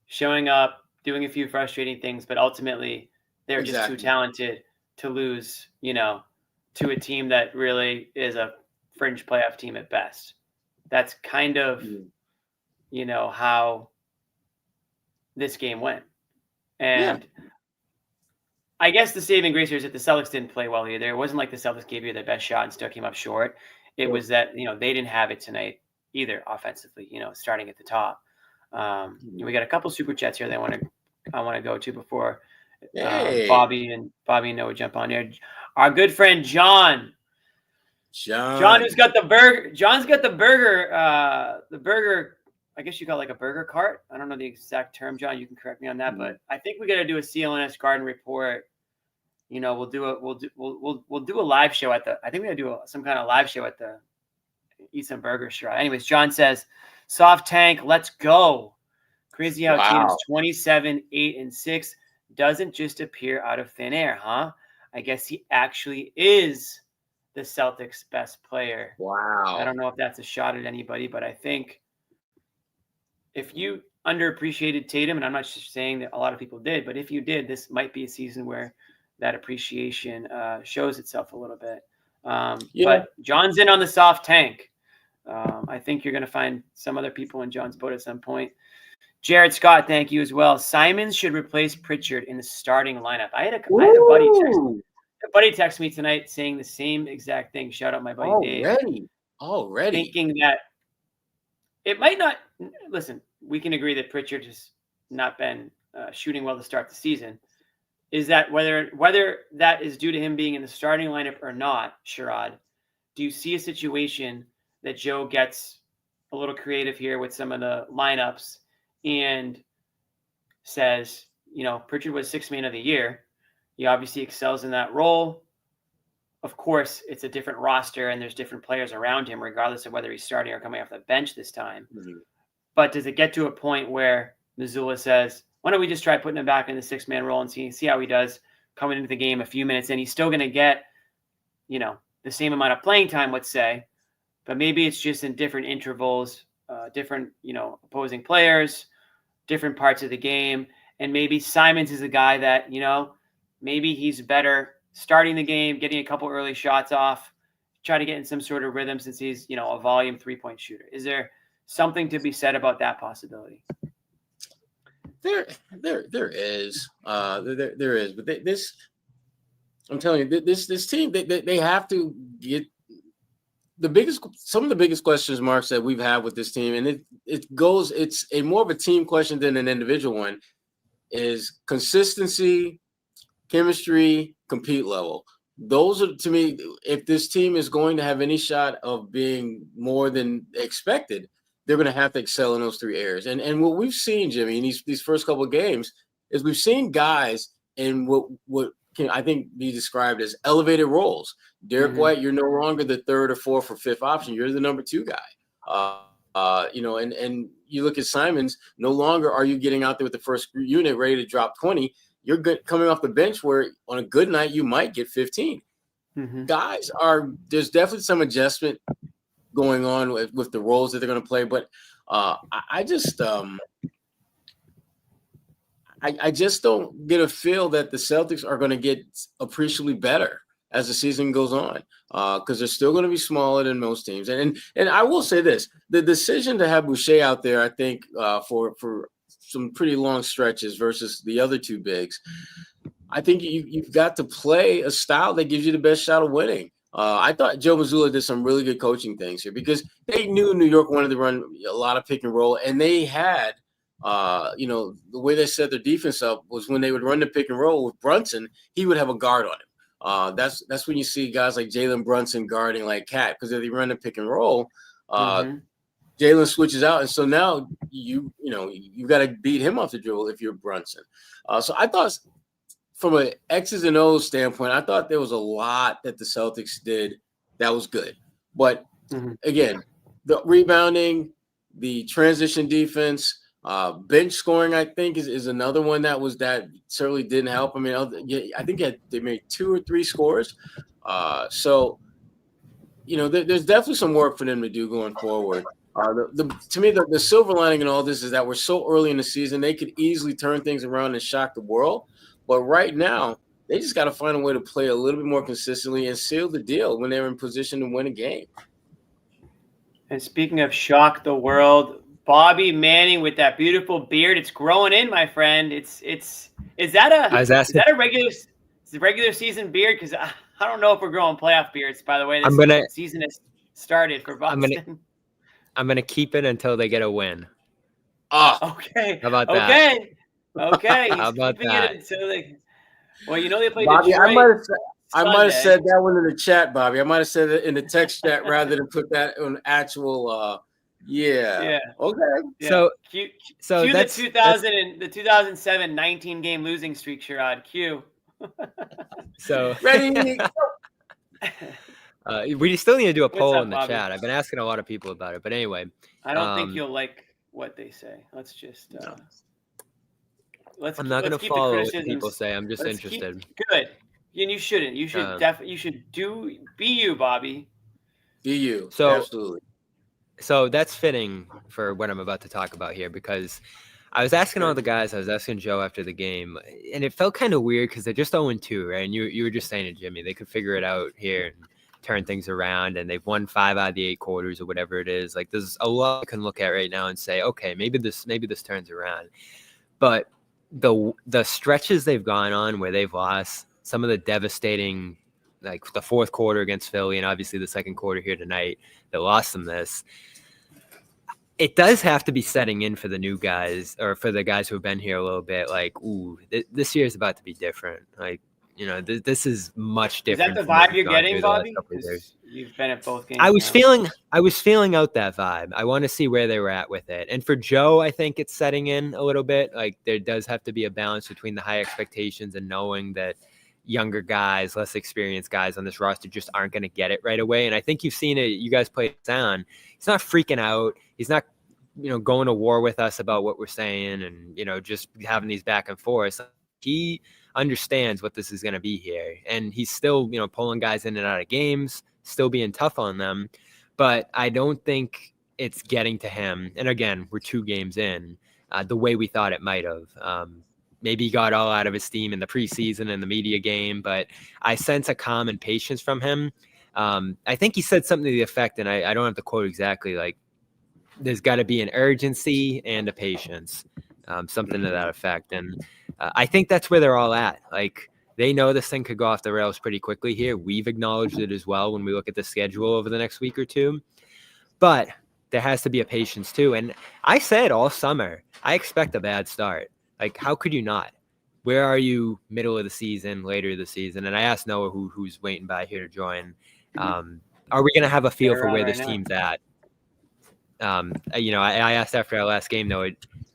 showing up, doing a few frustrating things, but ultimately they're just too talented to lose, to a team that really is a fringe playoff team at best. That's kind of, how this game went. And I guess the saving grace here is that the Celtics didn't play well either. It wasn't like the Celtics gave you their best shot and still came up short. It was that, they didn't have it tonight either offensively, starting at the top. We got a couple super chats here that I want to go to before Bobby and Noah jump on here. Our good friend John, who's got the burger. John's got the burger. I guess you got like a burger cart. I don't know the exact term, John. You can correct me on that, but I think we got to do a CLNS garden report. We'll do a live show I think we got to do some kind of live show at the Eat Some Burger Show. Anyways, John says, "Soft tank, let's go." Crazy how teams 27, 8, and 6 doesn't just appear out of thin air, huh? I guess he actually is the Celtics' best player. Wow. I don't know if that's a shot at anybody, but I think if you underappreciated Tatum, and I'm not just saying that a lot of people did, but if you did, this might be a season where that appreciation shows itself a little bit. But John's in on the soft tank. I think you're going to find some other people in John's boat at some point. Jared Scott, thank you as well. Simons should replace Pritchard in the starting lineup. I had a buddy text me tonight saying the same exact thing. Shout out my buddy Dave. Already. Thinking that it might not – listen, we can agree that Pritchard has not been shooting well to start the season. Is that whether that is due to him being in the starting lineup or not, Sherrod, do you see a situation that Joe gets a little creative here with some of the lineups and says, Pritchard was 6th man of the year. He obviously excels in that role. Of course, it's a different roster and there's different players around him, regardless of whether he's starting or coming off the bench this time. Mm-hmm. But does it get to a point where Mazzulla says, why don't we just try putting him back in the 6-man role and see how he does coming into the game a few minutes? And he's still going to get, the same amount of playing time, let's say, but maybe it's just in different intervals, different, opposing players, different parts of the game. And maybe Simons is a guy that, maybe he's better starting the game, getting a couple early shots off, try to get in some sort of rhythm since he's, a volume 3-point shooter. Is there something to be said about that possibility? There is, but this, I'm telling you, this team, they have to get some of the biggest questions marks that we've had with this team, and it's a more of a team question than an individual one, is consistency, chemistry, compete level. Those are, to me, if this team is going to have any shot of being more than expected, they're going to have to excel in those three areas. And what we've seen, Jimmy, in these first couple of games is we've seen guys in what can, I think, be described as elevated roles. Derrick White, you're no longer the third or fourth or fifth option. You're the number two guy. And you look at Simons, no longer are you getting out there with the first unit ready to drop 20. You're coming off the bench where on a good night you might get 15. Guys there's definitely some adjustment going on with the roles that they're going to play, but I just don't get a feel that the Celtics are going to get appreciably better as the season goes on, because they're still going to be smaller than most teams. And I will say this: the decision to have Boucher out there, I think, for some pretty long stretches versus the other two bigs, I think you've got to play a style that gives you the best shot of winning. I thought Joe Mazzulla did some really good coaching things here because they knew New York wanted to run a lot of pick and roll, and they had, the way they set their defense up was when they would run the pick and roll with Brunson, he would have a guard on him. That's when you see guys like Jalen Brunson guarding like Cat, because if they run the pick and roll, Jalen switches out, and so now you've got to beat him off the dribble if you're Brunson. So I thought, from an X's and O's standpoint, I thought there was a lot that the Celtics did that was good. But again, the rebounding, the transition defense, bench scoring, I think is another one that certainly didn't help. I mean, I think they made 2 or 3 scores. So there's definitely some work for them to do going forward. To me, the silver lining in all this is that we're so early in the season, they could easily turn things around and shock the world. But right now, they just got to find a way to play a little bit more consistently and seal the deal when they're in position to win a game. And speaking of shock the world, Bobby Manning with that beautiful beard, it's growing in, my friend. Is that a regular season beard? Because I don't know if we're growing playoff beards. By the way, this season has started for Boston. I'm gonna keep it until they get a win. Okay. How about that? Okay. How about that? They play Bobby, Detroit. I might have said that one in the chat, Bobby. I might have said it in the text chat rather than put that on actual. Yeah. Okay. Yeah. So that's the 2007 19 game losing streak, Sherrod. Q. So ready. We still need to do a poll in the Bobby? chat. I've been asking a lot of people about it, but anyway. I don't think you'll like what they say. Let's just. No. I'm not going to follow what people say. I'm just interested. Good. And you shouldn't. You should you should be you, Bobby. Be you. So, absolutely. So that's fitting for what I'm about to talk about here, because I was asking all the guys, I was asking Joe after the game, and it felt kind of weird because they're just 0-2, right? And you were just saying to Jimmy, they could figure it out here and turn things around, and they've won 5 out of the 8 quarters or whatever it is. Like, there's a lot I can look at right now and say, okay, maybe this turns around. But the stretches they've gone on where they've lost, some of the devastating, like the fourth quarter against Philly and obviously the second quarter here tonight that lost them this, it does have to be setting in for the new guys, or for the guys who have been here a little bit, like, ooh, this year is about to be different. Like, this is much different. Is that the vibe you're getting, Bobby? You've been at both games. I was feeling out that vibe. I want to see where they were at with it. And for Joe, I think it's setting in a little bit. Like, there does have to be a balance between the high expectations and knowing that younger guys, less experienced guys on this roster just aren't going to get it right away. And I think you've seen it. You guys play it down. He's not freaking out. He's not, going to war with us about what we're saying and, just having these back and forth. He understands what this is going to be here. And he's still, pulling guys in and out of games, still being tough on them. But I don't think it's getting to him. And again, we're 2 games in, the way we thought it might have. Maybe he got all out of his steam in the preseason and the media game, but I sense a calm and patience from him. I think he said something to the effect, and I don't have the quote exactly, like, there's got to be an urgency and a patience, something to that effect. And I think that's where they're all at. Like, they know this thing could go off the rails pretty quickly here. We've acknowledged it as well when we look at the schedule over the next week or two. But there has to be a patience too. And I said all summer, I expect a bad start. Like, how could you not? Where are you middle of the season, later of the season? And I asked Noah, who's waiting by here to join, are we going to have a feel for where this team's at? I asked after our last game, Noah,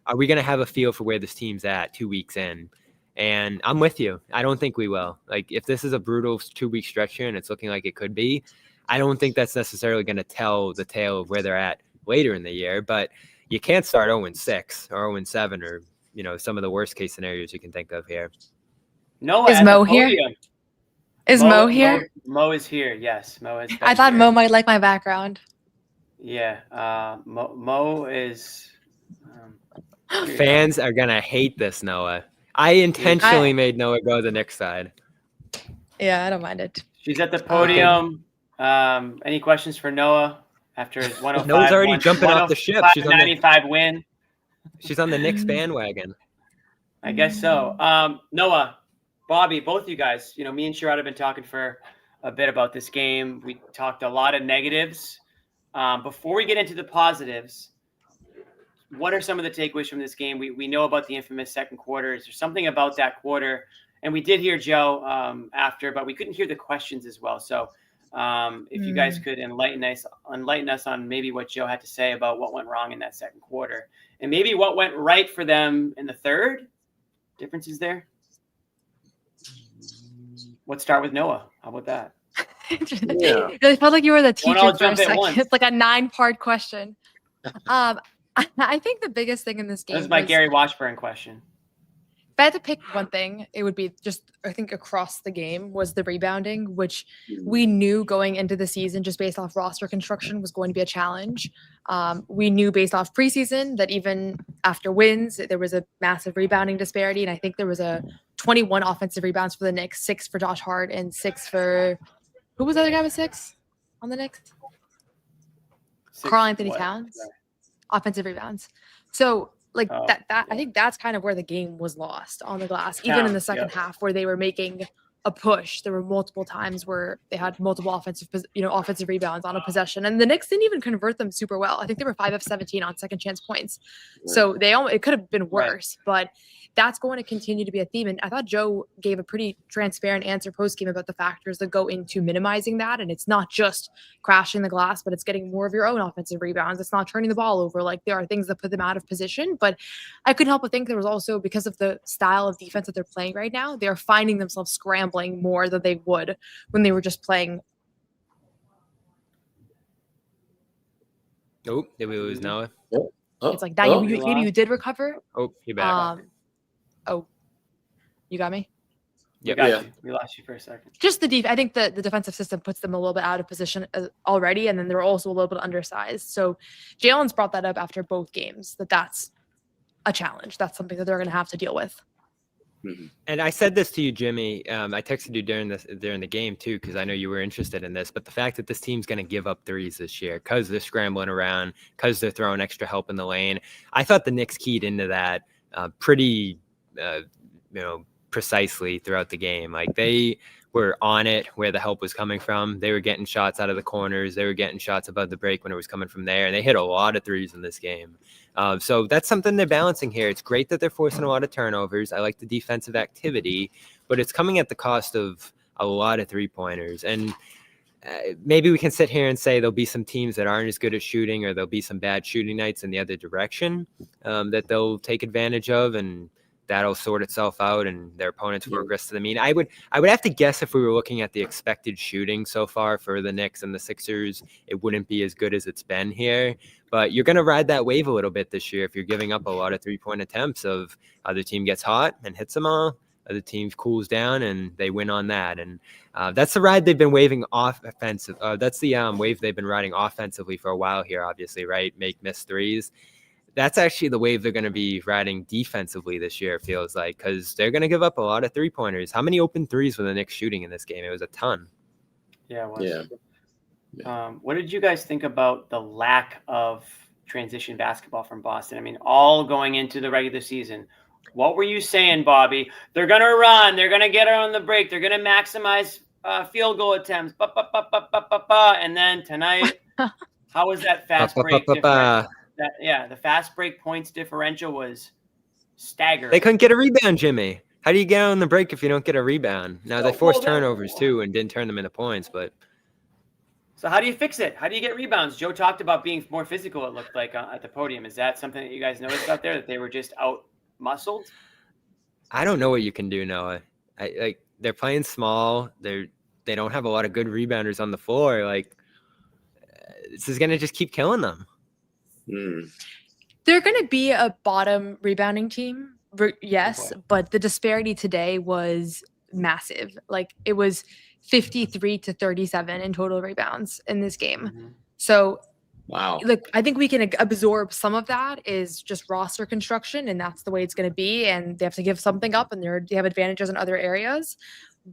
are we going to have a feel for where this team's at 2 weeks in? And I'm with you. I don't think we will. Like, if this is a brutal 2-week stretch here and it's looking like it could be, I don't think that's necessarily going to tell the tale of where they're at later in the year. But you can't start 0-6 or 0-7 or, some of the worst case scenarios you can think of here. Noah, Is Mo here? Is Mo here? Mo is here. Yes, Mo is. I thought Mo might like my background. Yeah, Mo is. Fans are gonna hate this, Noah. I intentionally made Noah go the Knicks side. Yeah, I don't mind it. She's at the podium. Any questions for Noah after his 105? Noah's already jumping off the ship. She's on 95 win. She's on the Knicks bandwagon. I guess so. Noah, Bobby, both of you guys. Me and Sherrod have been talking for a bit about this game. We talked a lot of negatives. Before we get into the positives, what are some of the takeaways from this game? We know about the infamous second quarter. Is there something about that quarter? And we did hear Joe after, but we couldn't hear the questions as well. So if you guys could enlighten us on maybe what Joe had to say about what went wrong in that second quarter, and maybe what went right for them in the third. Differences there. Let's start with Noah. How about that? Yeah. It felt like you were the teacher for a second. It's like a 9-part question. I think the biggest thing in this game. This is my Gary Washburn question. If I had to pick one thing, it would be just, I think, across the game was the rebounding, which we knew going into the season, just based off roster construction, was going to be a challenge. We knew based off preseason that even after wins, there was a massive rebounding disparity. And I think there was a 21 offensive rebounds for the Knicks, 6 for Josh Hart, and 6 for, who was the other guy with 6 on the Knicks? Karl Anthony Towns. Offensive rebounds. So that I think that's kind of where the game was lost on the glass. Even in the second half where they were making a push, there were multiple times where they had multiple offensive rebounds on a possession, and the Knicks didn't even convert them super well. I think they were 5 of 17 on second chance points. So it could have been worse, but that's going to continue to be a theme. And I thought Joe gave a pretty transparent answer post-game about the factors that go into minimizing that. And it's not just crashing the glass, but it's getting more of your own offensive rebounds. It's not turning the ball over. Like, there are things that put them out of position. But I couldn't help but think there was also, because of the style of defense that they're playing right now, they're finding themselves scrambling more than they would when they were just playing. Oh, did we lose Noah? It's like, that you did recover. Oh, you're back. You got me? Yep. We lost you for a second. Just I think the defensive system puts them a little bit out of position already, and then they're also a little bit undersized. So Jaylen's brought that up after both games, that's a challenge. That's something that they're going to have to deal with. And I said this to you, Jimmy. I texted you during the game too, because I know you were interested in this. But the fact that this team's going to give up threes this year because they're scrambling around, because they're throwing extra help in the lane, I thought the Knicks keyed into that pretty precisely throughout the game. Like, they were on it where the help was coming from. They were getting shots out of the corners. They were getting shots above the break when it was coming from there. And they hit a lot of threes in this game. So that's something they're balancing here. It's great that they're forcing a lot of turnovers. I like the defensive activity, but it's coming at the cost of a lot of 3-pointers. And maybe we can sit here and say there'll be some teams that aren't as good at shooting, or there'll be some bad shooting nights in the other direction that they'll take advantage of, and that'll sort itself out and their opponents will regress to the mean. I would have to guess, if we were looking at the expected shooting so far for the Knicks and the Sixers, it wouldn't be as good as it's been here. But you're going to ride that wave a little bit this year if you're giving up a lot of 3-point attempts of other team gets hot and hits them all, other team cools down and they win on that. And that's the ride they've been waving offensive. That's the wave they've been riding offensively for a while here, obviously, right? Miss threes. That's actually the wave they're going to be riding defensively this year, it feels like, because they're going to give up a lot of 3-pointers. How many open threes were the Knicks shooting in this game? It was a ton. Yeah, it was. What did you guys think about the lack of transition basketball from Boston. I mean, all going into the regular season. What were you saying, Bobby? They're going to run. They're going to get her on the break. They're going to maximize field goal attempts. And then tonight, how was that fast break differential? The fast break points differential was staggering. They couldn't get a rebound, Jimmy. How do you get on the break if you don't get a rebound? Now, they forced turnovers, too, and didn't turn them into points, but... So how do you fix it? How do you get rebounds? Joe talked about being more physical, it looked like, at the podium. Is that something that you guys noticed out there, that they were just out-muscled? I don't know what you can do, Noah. They're playing small. They don't have a lot of good rebounders on the floor. This is going to just keep killing them. They're going to be a bottom rebounding team, yes, but the disparity today was massive. It was 53 to 37 in total rebounds in this game. So, wow. I think we can absorb some of that is just roster construction, and that's the way it's going to be. And they have to give something up, and they have advantages in other areas.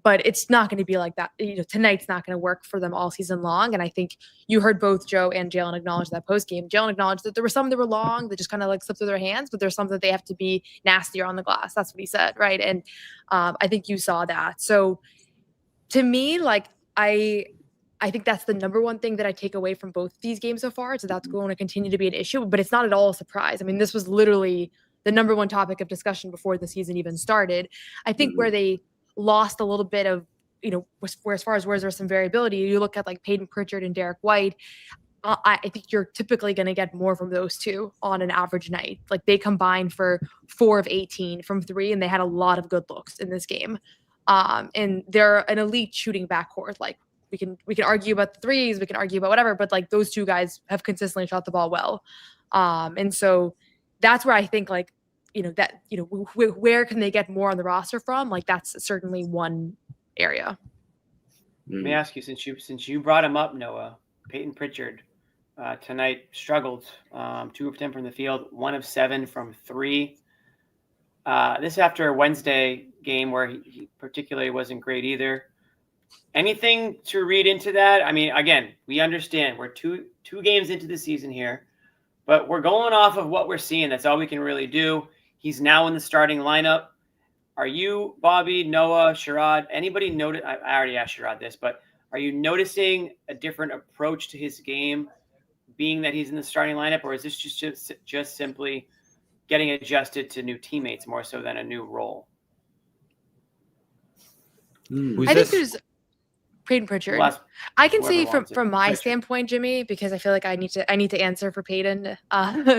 But it's not going to be like that. Tonight's not going to work for them all season long. And I think you heard both Joe and Jaylen acknowledge that post game. Jaylen acknowledged that there were some that were long that just kind of slipped through their hands, but there's some that they have to be nastier on the glass. That's what he said, right? And I think you saw that. So to me, I think that's the number one thing that I take away from both these games so far. So that's going to continue to be an issue, but it's not at all a surprise. I mean, this was literally the number one topic of discussion before the season even started. I think where they lost a little bit of, where as far as where there's some variability, you look at Peyton Pritchard and Derrick White. I think you're typically going to get more from those two on an average night. They combined for 4 of 18 from 3, and they had a lot of good looks in this game. And they're an elite shooting backcourt. We can argue about the threes, we can argue about whatever, but those two guys have consistently shot the ball well. And so that's where I think where can they get more on the roster from? That's certainly one area. Let me ask you, since you brought him up, Noah, Peyton Pritchard tonight struggled. 2 of 10 from the field, 1 of 7 from 3. This after a Wednesday game where he particularly wasn't great either. Anything to read into that? I mean, again, we understand we're two games into the season here, but we're going off of what we're seeing. That's all we can really do. He's now in the starting lineup. Are you, Bobby, Noah, Sherrod, anybody notice? I already asked Sherrod this, but are you noticing a different approach to his game, being that he's in the starting lineup, or is this just simply getting adjusted to new teammates more so than a new role? I think there's Peyton Pritchard. I can say from my standpoint, Jimmy, because I feel like I need to answer for Peyton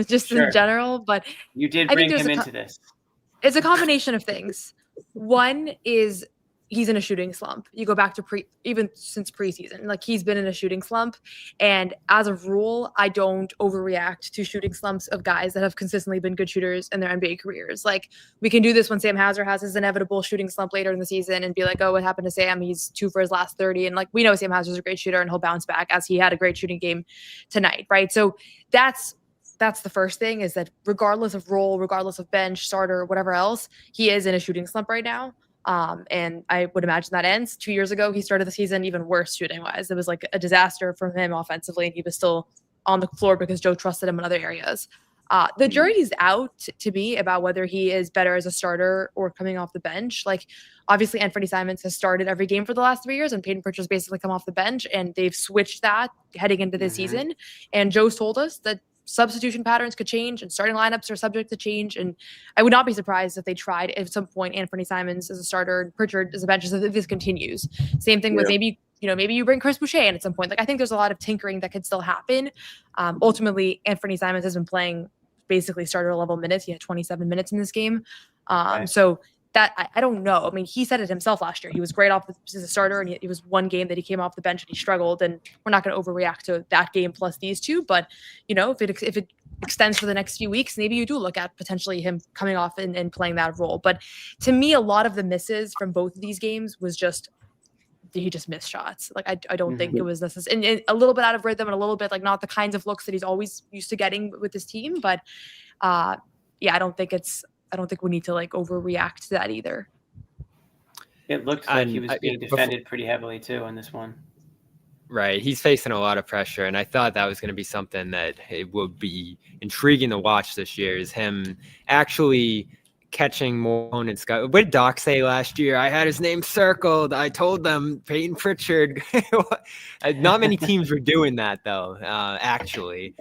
just in general. But you did bring him into this. It's a combination of things. One is he's in a shooting slump. You go back to even since preseason, he's been in a shooting slump. And as a rule, I don't overreact to shooting slumps of guys that have consistently been good shooters in their NBA careers. We can do this when Sam Hauser has his inevitable shooting slump later in the season and be like, oh, what happened to Sam? He's 2 for his last 30. And we know Sam Hauser's a great shooter and he'll bounce back, as he had a great shooting game tonight, right? So that's the first thing, is that regardless of role, regardless of bench, starter, whatever else, he is in a shooting slump right now. And I would imagine that ends. 2 years ago, he started the season even worse shooting wise. It was a disaster from him offensively, and he was still on the floor because Joe trusted him in other areas. The jury's out to me about whether he is better as a starter or coming off the bench. Obviously, Anthony Simons has started every game for the last 3 years, and Peyton Pritchard's basically come off the bench, and they've switched that heading into the season. And Joe's told us that substitution patterns could change and starting lineups are subject to change. And I would not be surprised if they tried at some point Anthony Simons as a starter and Pritchard as a bench if this continues. Same thing with maybe you bring Chris Boucher in at some point. I think there's a lot of tinkering that could still happen. Ultimately, Anthony Simons has been playing basically starter level minutes. He had 27 minutes in this game. So that I don't know. I mean, he said it himself last year. He was great as a starter, and it was one game that he came off the bench and he struggled. And we're not going to overreact to that game plus these two. But if it extends for the next few weeks, maybe you do look at potentially him coming off and playing that role. But to me, a lot of the misses from both of these games was just he just missed shots. I don't think it was necessary, and a little bit out of rhythm and a little bit not the kinds of looks that he's always used to getting with his team. But I don't think we need to overreact to that either. It looked like he was being defended pretty heavily too in this one. Right. He's facing a lot of pressure. And I thought that was going to be something that it would be intriguing to watch this year, is him actually catching more opponents. What did Doc say last year? I had his name circled. I told them Peyton Pritchard. Not many teams were doing that, though, actually.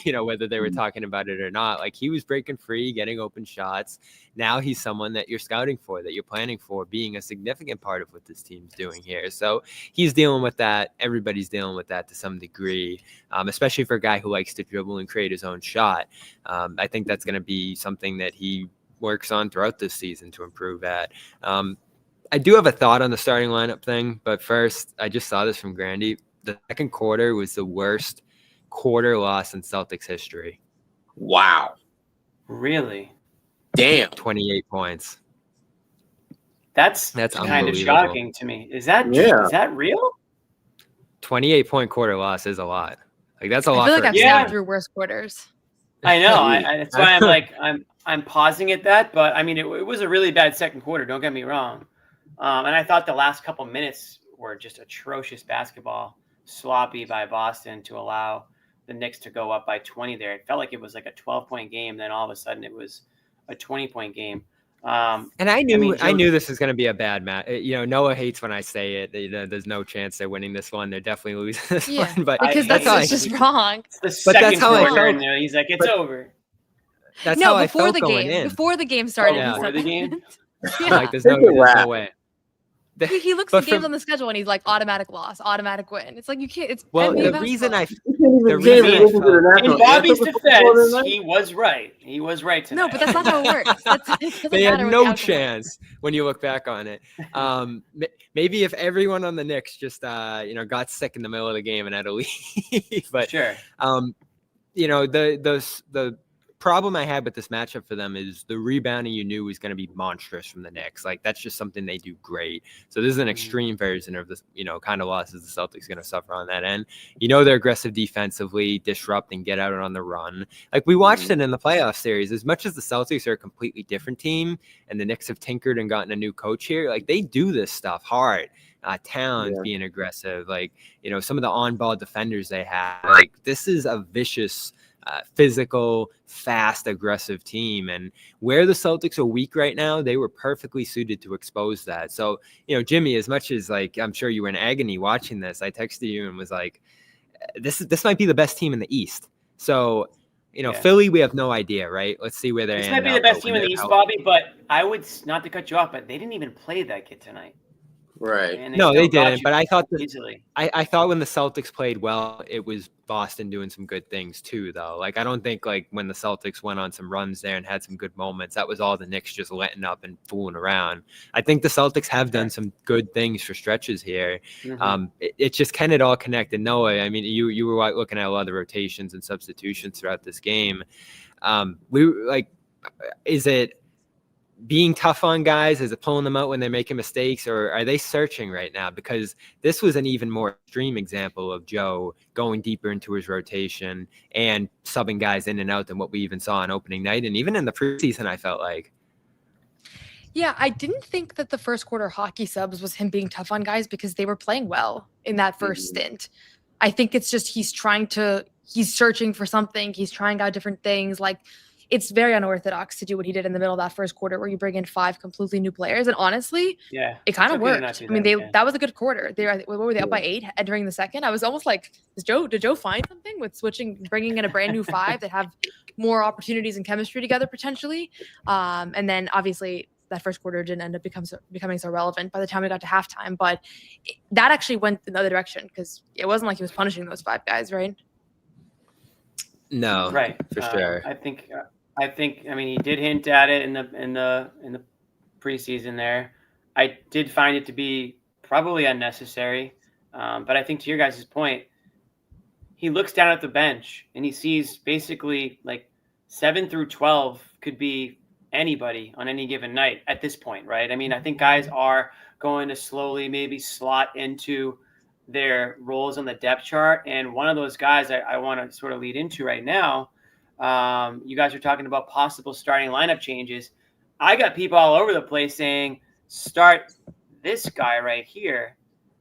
Whether they were talking about it or not. Like, he was breaking free, getting open shots. Now he's someone that you're scouting for, that you're planning for being a significant part of what this team's doing here. So he's dealing with that. Everybody's dealing with that to some degree, especially for a guy who likes to dribble and create his own shot. I think that's going to be something that he works on throughout this season to improve at. I do have a thought on the starting lineup thing, but first, I just saw this from Grandy. The second quarter was the worst quarter loss in Celtics history. Wow. Really? Damn. 28 points. That's kind of unbelievable. shocking to me. Is that real? 28-point quarter loss is a lot. Like, that's a I lot. feel like for I've a Yeah. seen through worse quarters. I know. That's why I'm like, I'm pausing at that. But I mean, it was a really bad second quarter. Don't get me wrong. And I thought the last couple minutes were just atrocious basketball, sloppy by Boston to allow the Knicks to go up by 20 there. It felt like it was like a 12-point game. Then all of a sudden it was a 20-point game. And I knew this was going to be a bad match. Noah hates when I say it. There's no chance they're winning this one. They're definitely losing this one. But because that's just wrong. It's the second that's how I quarter, felt. and he's like, it's over. That's how I before felt the going game. in. Before the game started. yeah. Before the game? Like, there's no way. He looks at games on the schedule and he's like, automatic loss, automatic win. It's like, you can't. It's the reason I in Bobby's defense, he was right. He was right tonight. No, but that's not how it works. They had no chance when you look back on it. Maybe if everyone on the Knicks just got sick in the middle of the game and had to leave. But sure. The problem I had with this matchup for them is the rebounding you knew was going to be monstrous from the Knicks. Like, that's just something they do great. So this is an extreme version of this, kind of losses the Celtics going to suffer on that end. They're aggressive defensively, disrupt and get out on the run. Like, we watched it in the playoff series. As much as the Celtics are a completely different team and the Knicks have tinkered and gotten a new coach here, like, they do this stuff hard. Towns being aggressive, like, some of the on-ball defenders they have. Like, this is a vicious, physical, fast, aggressive team. And where the Celtics are weak right now, they were perfectly suited to expose that. So, Jimmy, as much as, like, I'm sure you were in agony watching this, I texted you and was like, this might be the best team in the East. So, Philly, we have no idea, right? Let's see where they're at. This might be the best team in the East, Bobby, but I would, not to cut you off, but they didn't even play that kid tonight. Right. No, they didn't. But I thought easily. I thought when the Celtics played well, it was Boston doing some good things too, though. Like, I don't think, like, when the Celtics went on some runs there and had some good moments, that was all the Knicks just letting up and fooling around. I think the Celtics have done some good things for stretches here. Mm-hmm. It's just, can it all connect? And Noah, I mean, you were looking at a lot of the rotations and substitutions throughout this game. Is it being tough on guys? Is it pulling them out when they're making mistakes, or are they searching right now? Because this was an even more extreme example of Joe going deeper into his rotation and subbing guys in and out than what we even saw on opening night. And even in the preseason, I felt like. Yeah, I didn't think that the first quarter hockey subs was him being tough on guys because they were playing well in that first stint. I think it's just he's searching for something. He's trying out different things. Like, it's very unorthodox to do what he did in the middle of that first quarter, where you bring in 5 completely new players. And honestly, it kind of worked. I mean, that was a good quarter. What were they up by 8 entering the second? I was almost like, did Joe find something with bringing in a brand new 5 that have more opportunities and chemistry together potentially? And then obviously that first quarter didn't end up becoming so relevant by the time we got to halftime. But that actually went in the other direction, because it wasn't like he was punishing those 5 guys, right? No, right, for sure. I think. I mean, he did hint at it in the preseason there. I did find it to be probably unnecessary, but I think, to your guys' point, he looks down at the bench and he sees basically like 7 through 12 could be anybody on any given night at this point, right? I mean, I think guys are going to slowly maybe slot into their roles on the depth chart, and one of those guys I want to sort of lead into right now. You guys are talking about possible starting lineup changes. I got people all over the place saying, start this guy right here,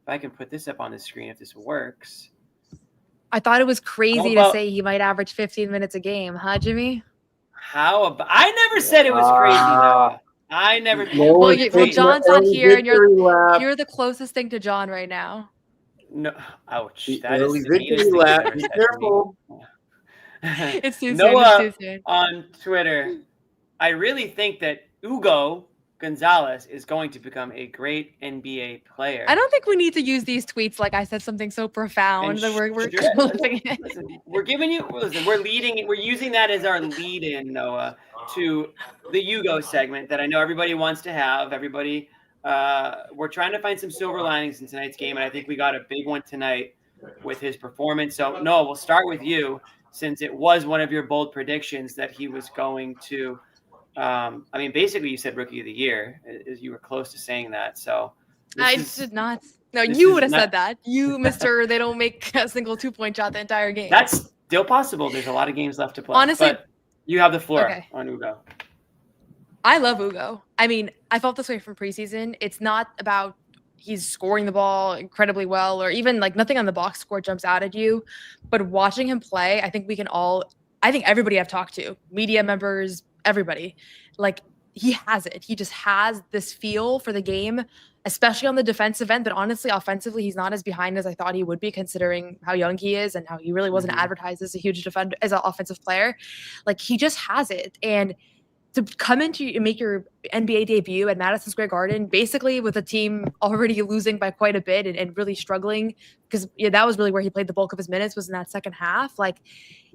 I can put this up on the screen, if this works. I thought it was crazy How to about- say he might average 15 minutes a game, huh, Jimmy? How about? I never said it was crazy, Noah. I never. Well, John's not here, and you're you're the closest thing to John right now. No, ouch. The That is early the meanest victory thing you've lap. ever Be said careful. to me. It's too soon. Noah It's too soon. on Twitter, I really think that Hugo Gonzalez is going to become a great NBA player. I don't think we need to use these tweets like I said something so profound And that we're listen, we're giving you. Listen, we're leading. We're using that as our lead-in, Noah, to the Hugo segment that I know everybody wants to have. Everybody, we're trying to find some silver linings in tonight's game, and I think we got a big one tonight with his performance. So, Noah, we'll start with you, since it was one of your bold predictions that he was going to. I mean, basically, you said Rookie of the Year. As you were close to saying that. So I did not. No, this you is would have not- said that. You, Mr. They don't make a single 2-point shot the entire game. That's still possible. There's a lot of games left to play. Honestly- but you have the floor Okay. on Hugo. I love Hugo. I mean, I felt this way from preseason. It's not about he's scoring the ball incredibly well, or even like nothing on the box score jumps out at you. But watching him play, I think everybody I've talked to, media members, everybody, like he has it. He just has this feel for the game, especially on the defensive end. But honestly, offensively, he's not as behind as I thought he would be, considering how young he is and how he really wasn't advertised as a huge defender, as an offensive player. Like he just has it. And to come into and make your NBA debut at Madison Square Garden, basically with a team already losing by quite a bit and really struggling, because that was really where he played the bulk of his minutes, was in that second half. Like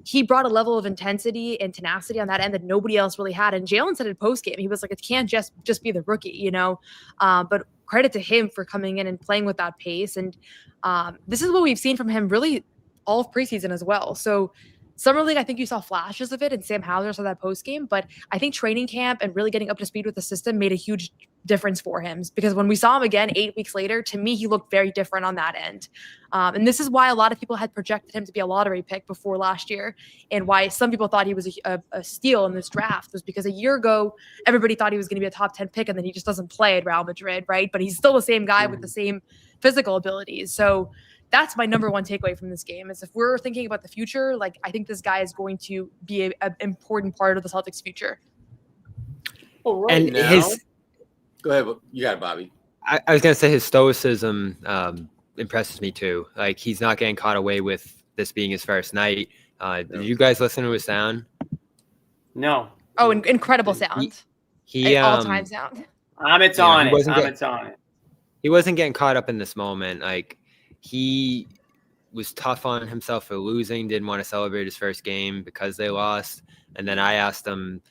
he brought a level of intensity and tenacity on that end that nobody else really had. And Jaylen said in post game, he was like, it can't just be the rookie, but credit to him for coming in and playing with that pace. And this is what we've seen from him really all of preseason as well. So Summer League, I think you saw flashes of it, and Sam Hauser saw that post game. But I think training camp and really getting up to speed with the system made a huge difference for him, because when we saw him again 8 weeks later, to me, he looked very different on that end. And this is why a lot of people had projected him to be a lottery pick before last year, and why some people thought he was a steal in this draft, was because a year ago, everybody thought he was going to be a top 10 pick, and then he just doesn't play at Real Madrid, right? But he's still the same guy with the same physical abilities. So that's my number one takeaway from this game, is if we're thinking about the future, like I think this guy is going to be an important part of the Celtics' future. Well, right And now, go ahead. You got it, Bobby. I was gonna say his stoicism impresses me too. Like he's not getting caught away with this being his first night. Did you guys listen to his sound? No. Oh, incredible sound. He All-time sound. It's Yeah, on he it. wasn't It's on it. He wasn't getting caught up in this moment. Like he was tough on himself for losing, didn't want to celebrate his first game because they lost. And then I asked him,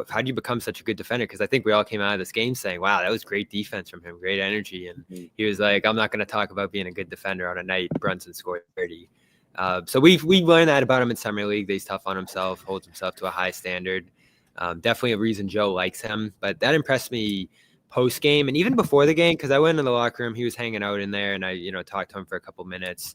how do you become such a good defender? Because I think we all came out of this game saying, wow, that was great defense from him, great energy. And he was like, I'm not going to talk about being a good defender on a night Brunson scored 30. So we learned that about him in Summer League. That he's tough on himself, holds himself to a high standard. Definitely a reason Joe likes him. But that impressed me post game and even before the game, because I went in the locker room, he was hanging out in there, and I talked to him for a couple minutes,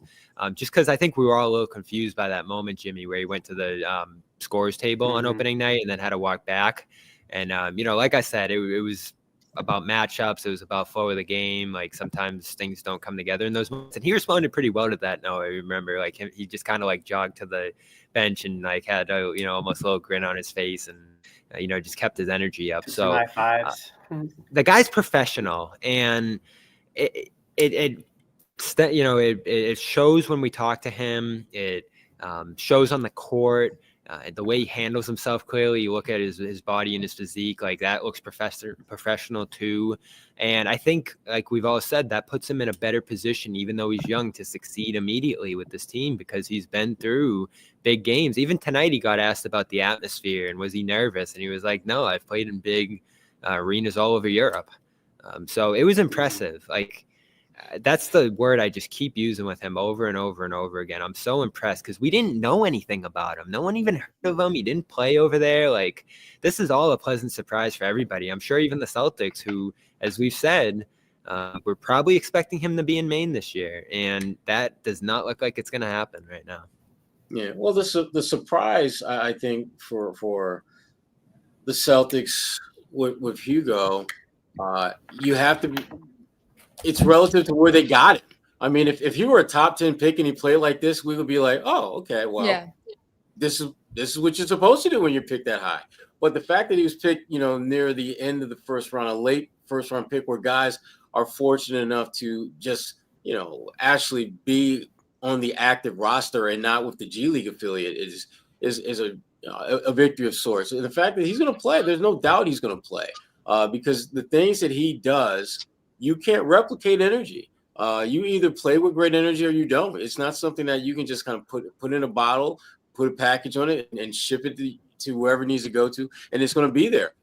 just because I think we were all a little confused by that moment, Jimmy, where he went to the scores table on opening night and then had to walk back. And like I said, it was about matchups, it was about flow of the game. Like sometimes things don't come together in those moments, and he responded pretty well to that. No, I remember like he just kind of like jogged to the bench and like had a almost a little grin on his face, and just kept his energy up. So high fives. The guy's professional, and it shows when we talk to him. It shows on the court. The way he handles himself, clearly you look at his body and his physique, like that looks professional too. And I think, like we've all said, that puts him in a better position, even though he's young, to succeed immediately with this team, because he's been through big games. Even tonight he got asked about the atmosphere and was he nervous, and he was like, no, I've played in big arenas all over Europe. So it was impressive. Like that's the word I just keep using with him over and over and over again. I'm so impressed, because we didn't know anything about him. No one even heard of him. He didn't play over there. Like this is all a pleasant surprise for everybody. I'm sure even the Celtics, who, as we've said, we're probably expecting him to be in Maine this year, and that does not look like it's going to happen right now. Yeah, well, the surprise I think for the Celtics with Hugo, you have to it's relative to where they got him. I mean, if he were a top 10 pick and he played like this, we would be like, oh, okay, well, this is what you're supposed to do when you're picked that high. But the fact that he was picked, near the end of the first round, a late first round pick, where guys are fortunate enough to just, actually be on the active roster and not with the G League affiliate is a victory of sorts. And the fact that he's going to play, there's no doubt he's going to play, because the things that he does, you can't replicate energy. You either play with great energy or you don't. It's not something that you can just kind of put in a bottle, put a package on it, and ship it to wherever it needs to go to, and it's going to be there.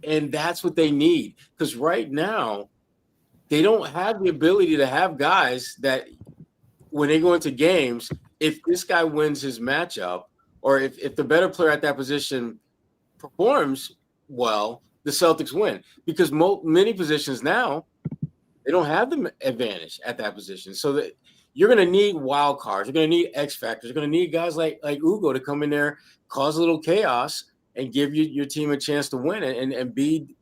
And that's what they need, because right now they don't have the ability to have guys that when they go into games, if this guy wins his matchup, or if the better player at that position performs well, the Celtics win, because many positions now, they don't have the advantage at that position. So that you're going to need wild cards. You're going to need X factors. You're going to need guys like Hugo to come in there, cause a little chaos, and give your team a chance to win and be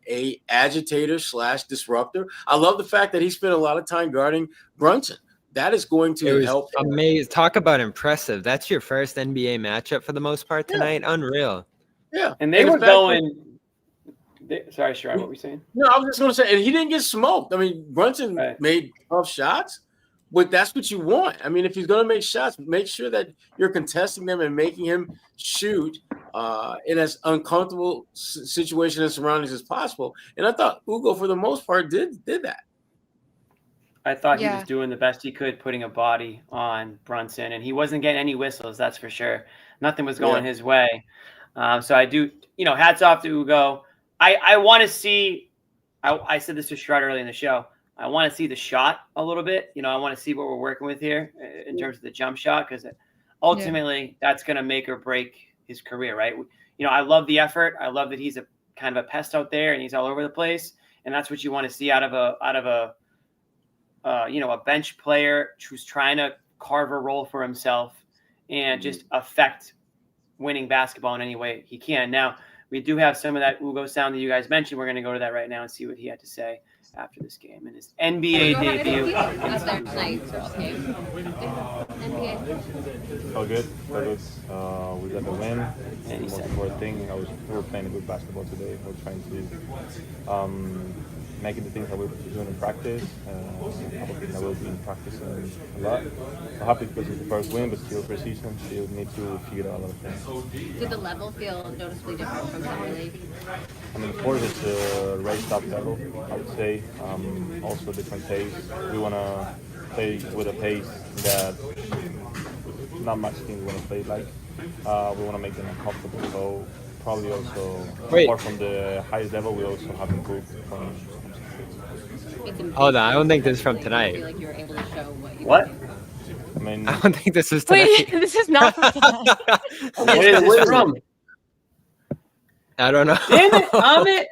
a agitator / disruptor. I love the fact that he spent a lot of time guarding Brunson. That is going to help. Amazing. Talk about impressive. That's your first NBA matchup for the most part tonight. Yeah. Unreal. Yeah. And they were going. Sorry, Sherrod, what were you saying? No, I was just going to say, and he didn't get smoked. I mean, Brunson made tough shots, but that's what you want. I mean, if he's going to make shots, make sure that you're contesting them and making him shoot in as uncomfortable situation and surroundings as possible. And I thought Hugo, for the most part, did that. I thought he was doing the best he could, putting a body on Brunson, and he wasn't getting any whistles, that's for sure. Nothing was going his way. So I do, hats off to Hugo. I want to see, I said this to Sherrod early in the show, I want to see the shot a little bit. I want to see what we're working with here in terms of the jump shot, because ultimately that's going to make or break his career, right? I love the effort. I love that he's a kind of a pest out there and he's all over the place. And that's what you want to see out of a bench player who's trying to carve a role for himself and just affect winning basketball in any way he can. Now, we do have some of that Hugo sound that you guys mentioned. We're going to go to that right now and see what he had to say after this game and his NBA debut. Out there tonight, first game. NBA. All good. We got the win. And most important thing, we were playing a good basketball today. We were trying to make it the things that we were doing in practice. I think that we'll be practicing a lot. I'm happy because it's the first win, but still preseason. Still need to figure out a lot of things. Did the level feel noticeably different from Summer League? I mean, of course, it's a raised up level, I would say. Also different pace. We want to play with a pace that not much teams want to play like. We want to make them uncomfortable. So probably also, apart from the highest level, we also have improved from. Hold on, I don't think this is from tonight. I feel like you were able to show what? I mean, I don't think this is tonight. Wait, this is not from tonight. What is this from? I don't know. Damn it, Amit.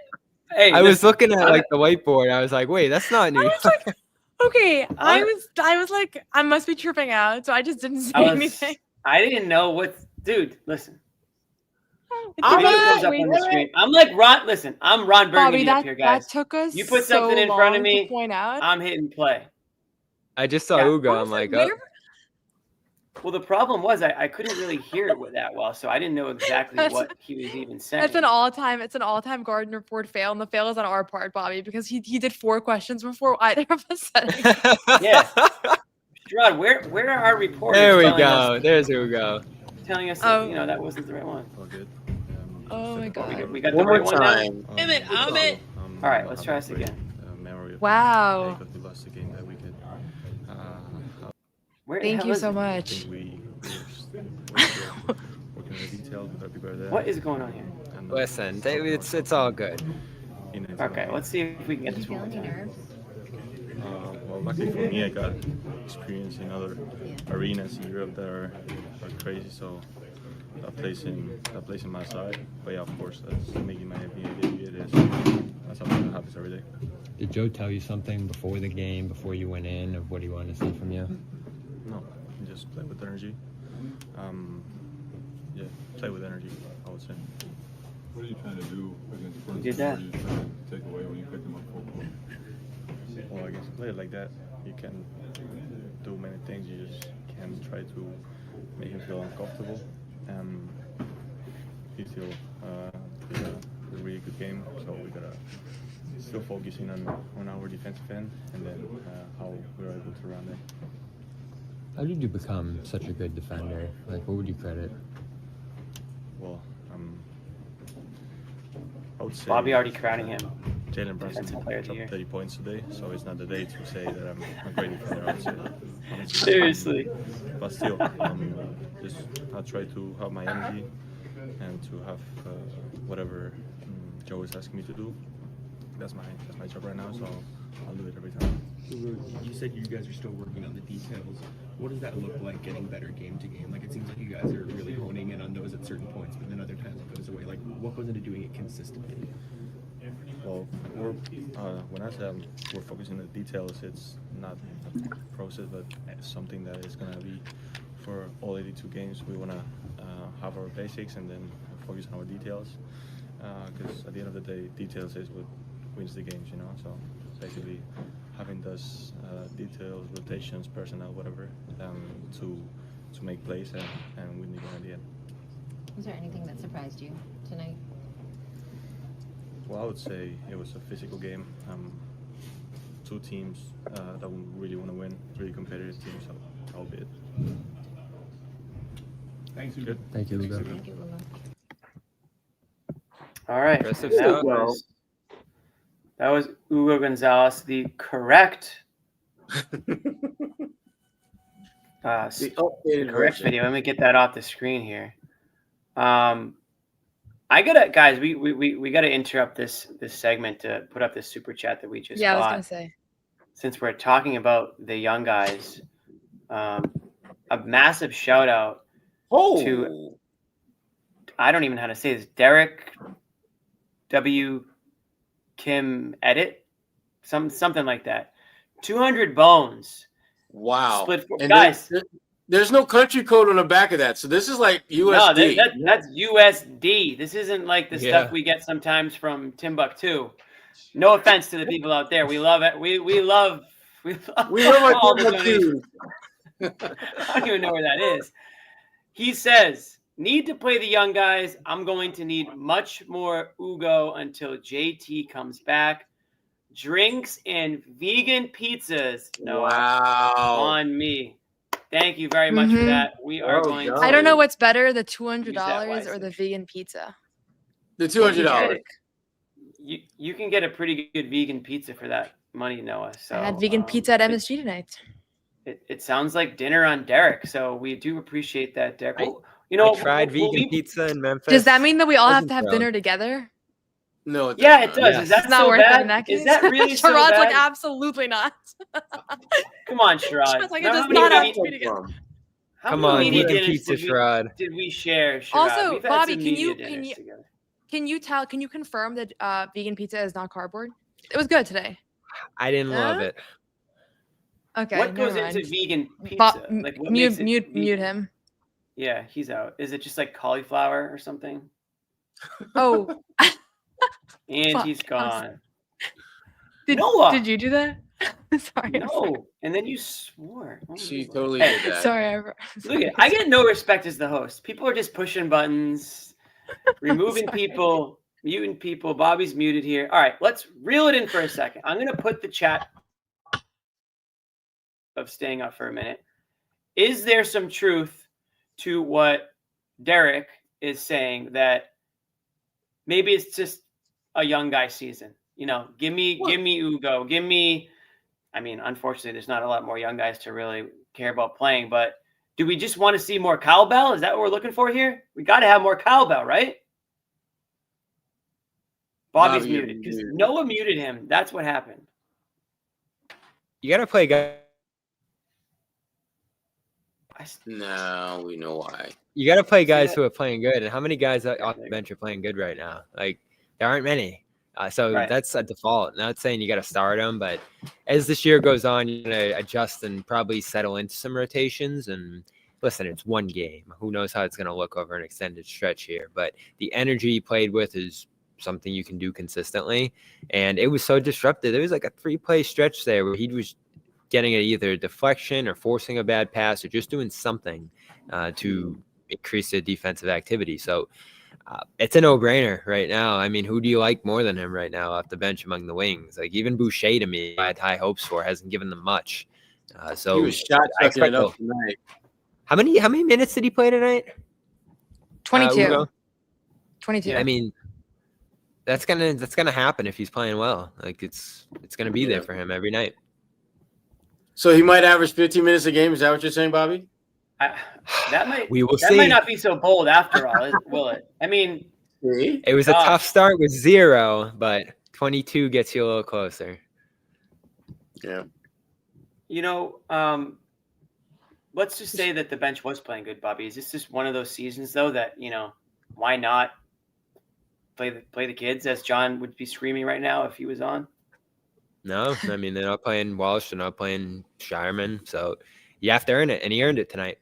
Hey, I was looking at the whiteboard. I was like, wait, that's not New York. Okay, I was like, I must be tripping out, so I just didn't say anything. I didn't know what, dude. Listen, I'm like Ron. Listen, I'm Ron Burgundy Bobby, up here, guys. That took us. You put something in front of me. Point out. I'm hitting play. I just saw Hugo. I'm like, oh. Well, the problem was I couldn't really hear it that well, so I didn't know exactly what he was even saying. It's an all-time Garden Report fail, and the fail is on our part, Bobby, because he did 4 questions before either of us said it. Yeah. Sherrod, where are our reporters? There we go. There's Hugo. Telling us that, that wasn't the right one. all good. Oh my God. We got One the right more one time. now? Damn it, Amit. All right, let's try this again. Wow. We lost the game that we could. Thank you so much. We working in detail with our people there. What is going on here? And, Listen, it's all good. Okay, let's see if we can get this one. Well, luckily for me, I got experience in other arenas in Europe that are crazy, so that plays in my side. But yeah, of course, that's making my NBA debut. That's something that happens every day. Did Joe tell you something before the game, before you went in, of what he wanted to see from you? No, just play with energy. Yeah, play with energy, I would say. What are you trying to do against Brunson? You did that. What are you trying to take away when you pick him up? Well, I guess player like that, you can do many things. You just can try to make him feel uncomfortable. He still did a really good game, so we gotta still focusing on our defensive end and then how we're able to run it. How did you become such a good defender? Like, what would you credit? Well, I would say Bobby already crowning him Jaylen Brown Defensive Player of the Year. dropped 30 points today, so it's not the day to say that I'm a great defender. I would say that. Seriously. But still, just I try to have my energy and to have whatever Joe is asking me to do. That's my job right now, so I'll do it every time. You said you guys are still working on the details. What does that look like getting better game to game? Like, it seems like you guys are really honing in on those at certain points, but then other times it goes away. Like, what goes into doing it consistently? Well, when I say we're focusing on the details, it's not a process, but something that is going to be for all 82 games. We want to have our basics and then focus on our details, because at the end of the day, details is what wins the games, you know. So basically, having those details, rotations, personnel, whatever, to make plays and win the game at the end. Was there anything that surprised you tonight? Well, I would say it was a physical game. Two teams that really want to win, really competitive teams, so that'll be it. Thanks, Good. Thank you, Hugo. Thank you, Hugo. All right. Impressive That stuff. was Hugo Gonzalez, the correct The updated correct version. video. Let me get that off the screen here. Guys, we gotta interrupt this segment to put up this super chat that we just Yeah, I was got. gonna say. Since we're talking about the young guys, a massive shout out to, I don't even know how to say this, Derrick W. Kim Edit, something like that. 200 bones. Wow. Split four. And Guys. there's no country code on the back of that, so this is like USD. No, that's USD. This isn't like the Yeah. stuff we get sometimes from Timbuktu. No offense to the people out there. We love it. We love We love all our the Timbuktu. donations. I don't even know where that is. He says, need to play the young guys. I'm going to need much more Hugo until JT comes back. Drinks and vegan pizzas. No, Wow. on me. Thank you very much for that. We are Oh, going to. God. I don't know what's better, the Use $200 that or wisely. the vegan pizza. The $200. You can get a pretty good vegan pizza for that money, Noah. So I had vegan pizza at MSG tonight. It sounds like dinner on Derrick. So we do appreciate that, Derrick. I- Well, you know, I tried we'll vegan leave- pizza in Memphis. Does that mean that we all have to have Wasn't dinner together? No, it Yeah, it does does. not. Is that It's not so worth it bad? in that case. Is that really so Sherrod's like, bad? absolutely not. Come on, Sherrod. Sherrod's like, it Now, does how many not have media- to be together. how Come many on, media vegan dinners pizza, Sherrod. did we share, Sherrod? Also, We've had Bobby, some can media you- dinners together. Can you confirm that vegan pizza is not cardboard? It was good today. I didn't love Huh? it. Okay. What goes never into mind. vegan pizza? Bo- What mute makes it mute vegan? mute him. Yeah, he's out. Is it just like cauliflower or something? Oh, And Fuck, he's I'm gone. did Noah! did you do that? Sorry. I'm sorry. No, and then you swore. Oh, She my totally Lord. did that. Sorry. Look at, I get no respect as the host. People are just pushing buttons, removing sorry. people, muting people. Bobby's muted here. All right, let's reel it in for a second. I'm going to put the chat of staying up for a minute. Is there some truth to what Derrick is saying that maybe it's just a young guy season? You know, give me Hugo, give me. I mean, unfortunately, there's not a lot more young guys to really care about playing. But do we just want to see more cowbell? Is that what we're looking for here? We got to have more cowbell, right? Bobby's Bobby, you're muted because muted. Noah muted him. That's what happened. You gotta play guys. No, we know why. You gotta play guys that? who are playing good. And how many guys off there the you bench are playing good right now? Like there aren't many. So Right. that's a default. Not saying you got to start them, but as this year goes on, you're going to adjust and probably settle into some rotations. And listen, it's one game. Who knows how it's going to look over an extended stretch here? But the energy he played with is something you can do consistently. And it was so disruptive. There was like a 3-play stretch there where he was getting either a deflection or forcing a bad pass or just doing something to increase the defensive activity. So it's a no-brainer right now. I mean, who do you like more than him right now off the bench among the wings? Like even Boucher, to me, I had high hopes for, hasn't given them much. So he was shot chucking it up tonight. How many minutes did he play tonight? 22. 22. I mean, that's gonna happen if he's playing well. Like it's gonna be there for him every night. So he might average 15 minutes a game. Is that what you're saying, Bobby? We will that see. might not be so bold after all, will it? I mean, it was a tough start with 0, but 22 gets you a little closer. Yeah. You know, let's just say that the bench was playing good, Bobby. Is this just one of those seasons, though, that, you know, why not play the kids, as John would be screaming right now if he was on? No, I mean, they're not playing Walsh. They're not playing Shireman. So you have to earn it, and he earned it tonight.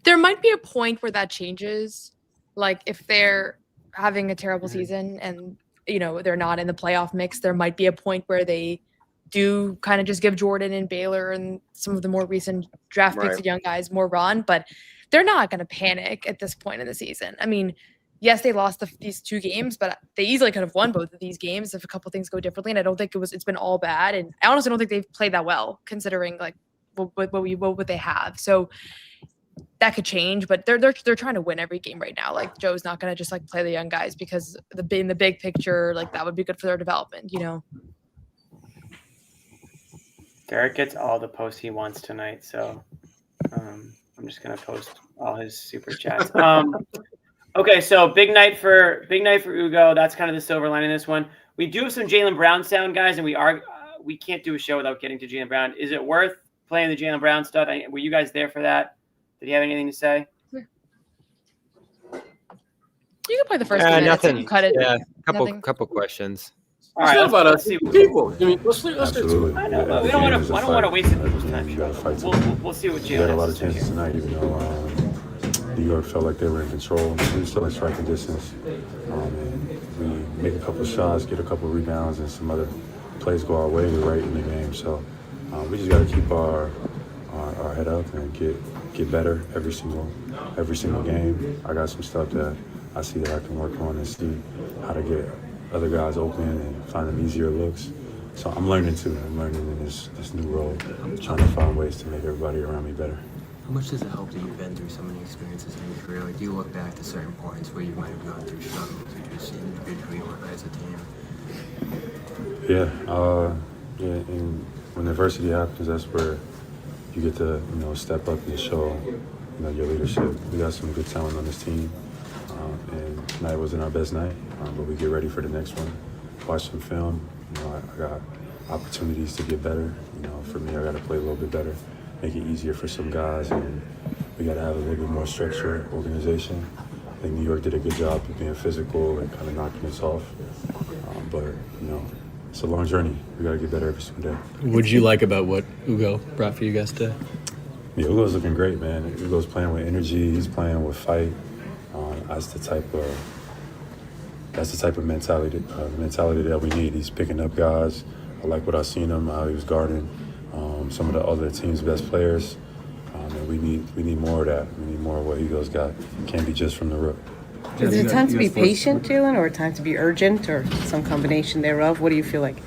There might be a point where that changes. Like if they're having a terrible season and, you know, they're not in the playoff mix, there might be a point where they do kind of just give Jordan and Baylor and some of the more recent draft picks and young guys more run, but they're not going to panic at this point in the season. I mean, yes, they lost these 2 games, but they easily could have won both of these games if a couple things go differently. And I don't think it's been all bad. And I honestly don't think they've played that well considering like what they have. So that could change, but they're trying to win every game right now. Like Joe's not going to just like play the young guys because in the big picture, like that would be good for their development, you know? Derrick gets all the posts he wants tonight, so I'm just gonna post all his super chats. Okay, so big night for Hugo. That's kind of the silver lining in this one. We do have some Jaylen Brown sound, guys, and we can't do a show without getting to Jaylen Brown. Is it worth playing the Jaylen Brown stuff? Were you guys there for that? Did you have anything to say? You can play the first few minutes. Nothing. You cut it. Yeah, Nothing. couple questions. All right, It's not about us. see. People. I mean, let's Absolutely. I know, but Every I don't game is a want to fight. waste Every people's game time. you gotta fight to We'll see what We had a Jaylen lot has of to say chances here. tonight, even though New York felt like they were in control. We were still in striking distance. And we make a couple of shots, get a couple of rebounds, and some other plays go our way to right in the game. So we just got to keep our head up and get better every single game. I got some stuff that I see that I can work on and see how to get other guys open and find them easier looks. So I'm learning too. I'm learning in this new role, trying to find ways to make everybody around me better. How much does it help that you've been through so many experiences in your career? Like, do you look back to certain points where you might have gone through struggles or just individually or as a team? Yeah. And when adversity happens, that's where you get to, step up and show, your leadership. We got some good talent on this team, and tonight wasn't our best night, but we get ready for the next one. Watch some film. I got opportunities to get better. For me, I got to play a little bit better, make it easier for some guys, and we got to have a little bit more structure, organization. I think New York did a good job of being physical and kind of knocking us off, but it's a long journey. We got to get better every single day. What did you like about what Hugo brought for you guys today? Yeah, Hugo's looking great, man. Hugo's playing with energy. He's playing with fight. That's the type of mentality that we need. He's picking up guys. I like what I've seen him, how he was guarding some of the other team's best players. And we need more of that. We need more of what Hugo's got. Can't be just from the rook. Is it time to be patient, Jaylen, or time to be urgent, or some combination thereof? What do you feel like?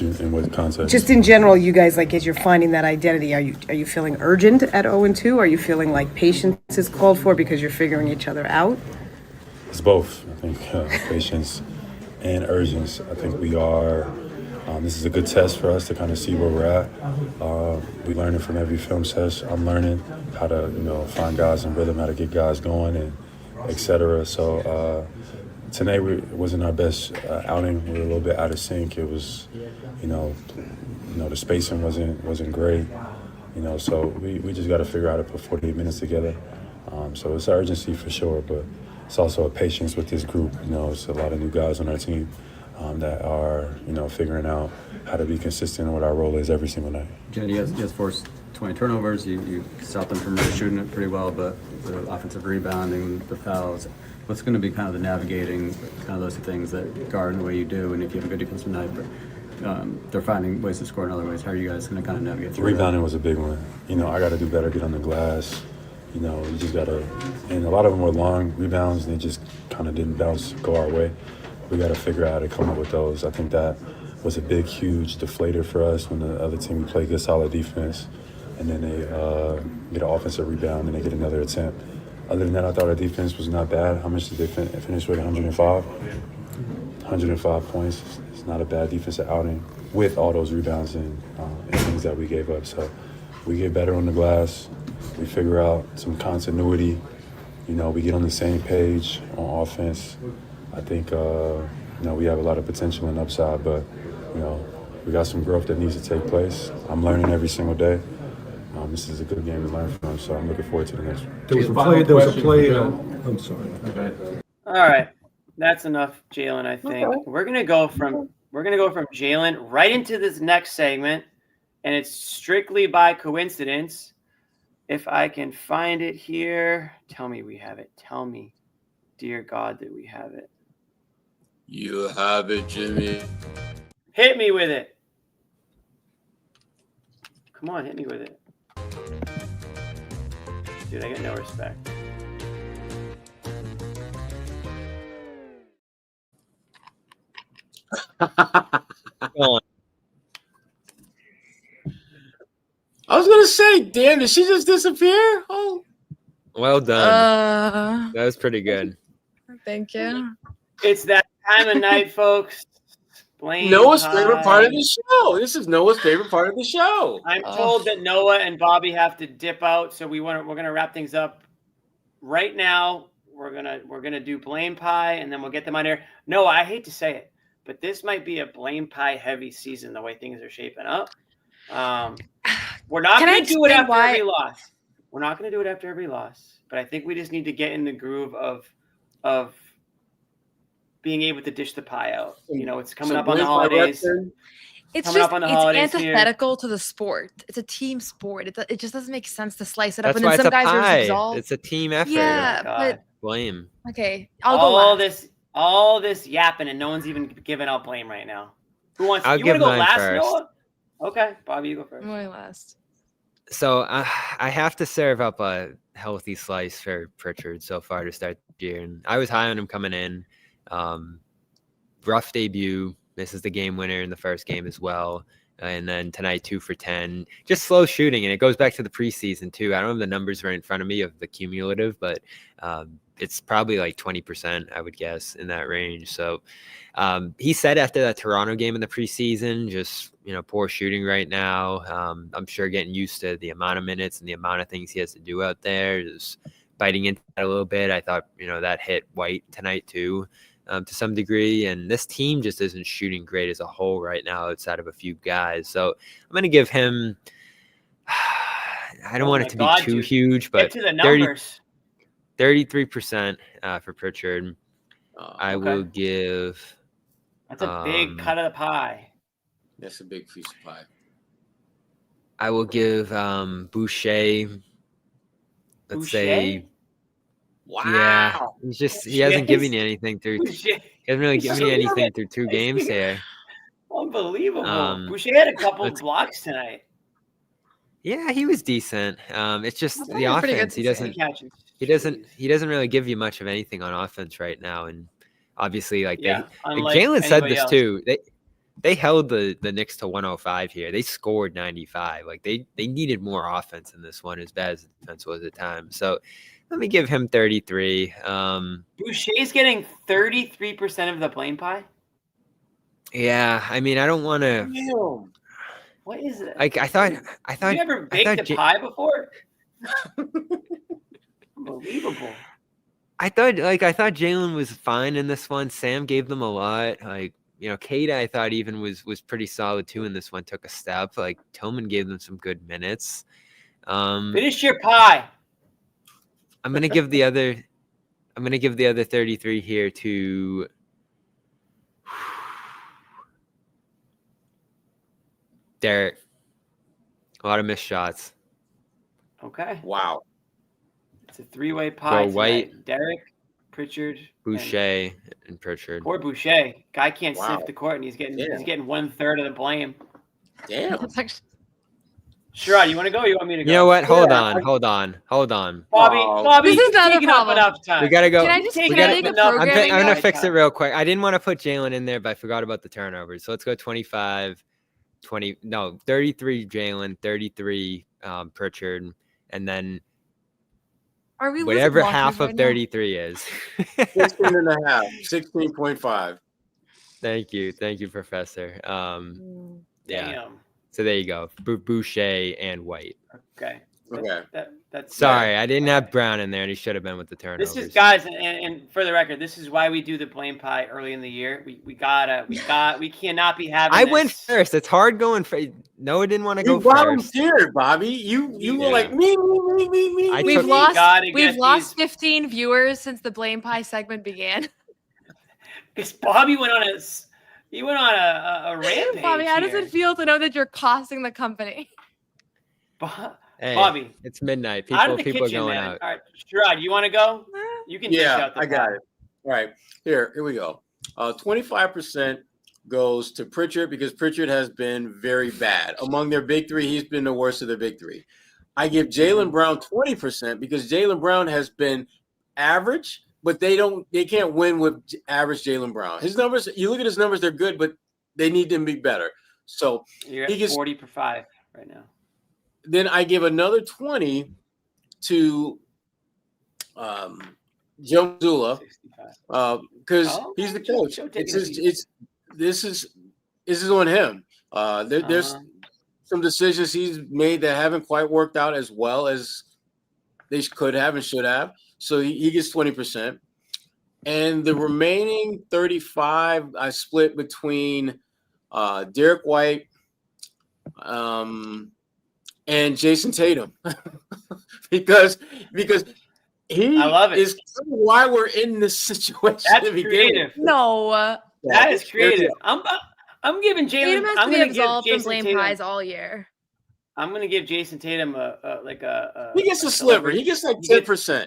In what context? Just in general, you guys, like, as you're finding that identity, are you feeling urgent at 0-2? Are you feeling like patience is called for because you're figuring each other out? It's both. I think patience and urgency. I think we are. This is a good test for us to kind of see where we're at. We learning from every film session. I'm learning how to, find guys in rhythm, how to get guys going, and etc. So tonight it wasn't our best outing. We were a little bit out of sync. It was, the spacing wasn't great. So we just got to figure out how to put 48 minutes together. So it's urgency for sure, but it's also a patience with this group. It's a lot of new guys on our team that are, figuring out how to be consistent in what our role is every single night. Jen, you guys forced 20 turnovers. You stopped them from really shooting it pretty well, but the offensive rebounding, the fouls. what's going to be kind of the navigating kind of those things that guard the way you do, and if you have a good defensive night, but they're finding ways to score in other ways. How are you guys going to kind of navigate through Rebounding that? was a big one. I got to do better, get on the glass. You just got to, and a lot of them were long rebounds, and they just kind of didn't go our way. We got to figure out how to come up with those. I think that was a big, huge deflator for us when the other team, we play good, solid defense, and then they get an offensive rebound, and they get another attempt. Other than that, I thought our defense was not bad. How much did they finish with? 105? 105 points. It's not a bad defensive outing with all those rebounds and things that we gave up. So we get better on the glass. We figure out some continuity. We get on the same page on offense. I think, we have a lot of potential and upside, but, we got some growth that needs to take place. I'm learning every single day. This is a good game to learn from, so I'm looking forward to the next one. There was a play. I'm sorry. All right, that's enough, Jaylen. I think we're gonna go from Jaylen right into this next segment, and it's strictly by coincidence. If I can find it here, tell me we have it. Tell me, dear God, that we have it. You have it, Jimmy. Hit me with it. Come on, hit me with it. Dude, I get no respect. I was gonna say, damn, did she just disappear? Oh, Well done. That was pretty good. Thank you. It's that time of night, folks. Blame Noah's time. favorite part of the show. This is Noah's favorite part of the show. I'm told that Noah and Bobby have to dip out, so we're gonna wrap things up right now. We're gonna do blame pie, and then we'll get them on air. Noah, I hate to say it, but this might be a blame pie heavy season the way things are shaping up. We're not going to do it after every loss. We're not going to do it after every loss, but I think we just need to get in the groove of being able to dish the pie out. It's coming up on the holidays. It's antithetical to the sport. It's a team sport. It just doesn't make sense to slice it up. That's And why then it's some a guys pie. are resolved. It's a team effort. Yeah, but blame. okay, I'll go last. All this yapping, and no one's even giving out blame right now. Who wants? I'll You want to give go mine last, first. Noah? Okay, Bobby, you go first. I'm going last. So I have to serve up a healthy slice for Pritchard so far to start the year, and I was high on him coming in. Rough debut. Misses the game winner in the first game as well. And then tonight, 2 for 10. Just slow shooting, and it goes back to the preseason too. I don't have the numbers right in front of me of the cumulative, but it's probably like 20%, I would guess, in that range. So he said after that Toronto game in the preseason, just poor shooting right now. I'm sure getting used to the amount of minutes and the amount of things he has to do out there, just biting into that a little bit. I thought that hit White tonight too. To some degree, and this team just isn't shooting great as a whole right now outside of a few guys. So I'm going to give him, I don't want it to be too huge, but 33% for Pritchard. I will give. That's a big cut of the pie. That's a big piece of pie. I will give Boucher, let's say. Wow. Yeah, he hasn't given you anything through. He hasn't really given me anything through 2 games here. Unbelievable. Boucher had a couple of blocks tonight. Yeah, he was decent. It's just the offense. He doesn't really give you much of anything on offense right now. And obviously, Jaylen said this too. They held the Knicks to 105 here. They scored 95. They needed more offense in this one, as bad as the defense was at times. So let me give him 33. Boucher's getting 33% of the blame pie. Yeah, I mean, I don't want to. What is it? I thought. You ever baked a pie before? Unbelievable. I thought Jaylen was fine in this one. Sam gave them a lot. Kata, I thought even was pretty solid too in this one. Took a step. Tillman gave them some good minutes. Finish your pie. I'm gonna give the other 33 here to Derrick. A lot of missed shots. Okay. Wow. It's a 3-way pie. White, Derrick, Pritchard, Boucher, and Pritchard. Poor Boucher. Guy can't Wow. sift the court, and he's getting Yeah. 1/3 of the blame. Damn. Sherrod, you want to go? Or you want me to go? You know what? Hold Yeah, on. Bobby, This is you've another taken up problem. enough time. We gotta go. Can I just Take can it I up make a enough. programming I'm gonna note? fix it real quick. I didn't want to put Jaylen in there, but I forgot about the turnovers. So let's go 25, 20. No, 33 Jaylen, 33 Pritchard, and then Are we losing whatever watchers half right of now? 33 is. 16.5. Thank you, Professor. Yeah. Damn. So there you go. Boucher and White. Okay. Okay. That's Sorry, I didn't have Brown in there, and he should have been with the turnovers. This is, guys, and for the record, this is why we do the blame pie early in the year. We cannot be having. I this. went first. It's hard going for. Noah didn't want to go You first. volunteered, Bobby. You were like me. We've lost 15 viewers since the blame pie segment began. Because Bobby went on a rampage. Bobby, how does here. it feel to know that you're costing the company? Hey, Bobby, it's midnight. Out of People the are kitchen, going man. out. All right, Sherrod, you want to go? You can dish Yeah, out the I got pie. it. All right, here we go. 25% goes to Pritchard because Pritchard has been very bad. Among their big three, he's been the worst of their big three. I give Jaylen Brown 20% because Jaylen Brown has been average, but they can't win with average Jaylen Brown. His numbers, you look at his numbers, they're good, but they need to be better. So You're he at gets 40 for 5 right now. Then I give another 20 to Joe Mazzulla because he's the coach. This is on him. There's some decisions he's made that haven't quite worked out as well as they could have and should have. So he gets 20%. And the remaining 35 I split between Derrick White, and Jason Tatum because he I love it. is why we're in this situation. That's to begin creative. with. No. That is creative. I'm giving Jaylen. Tatum has I'm to be going to give absolved from Jason blame Tatum. pies all year. I'm going to give Jason Tatum He gets a sliver. He gets like 10%.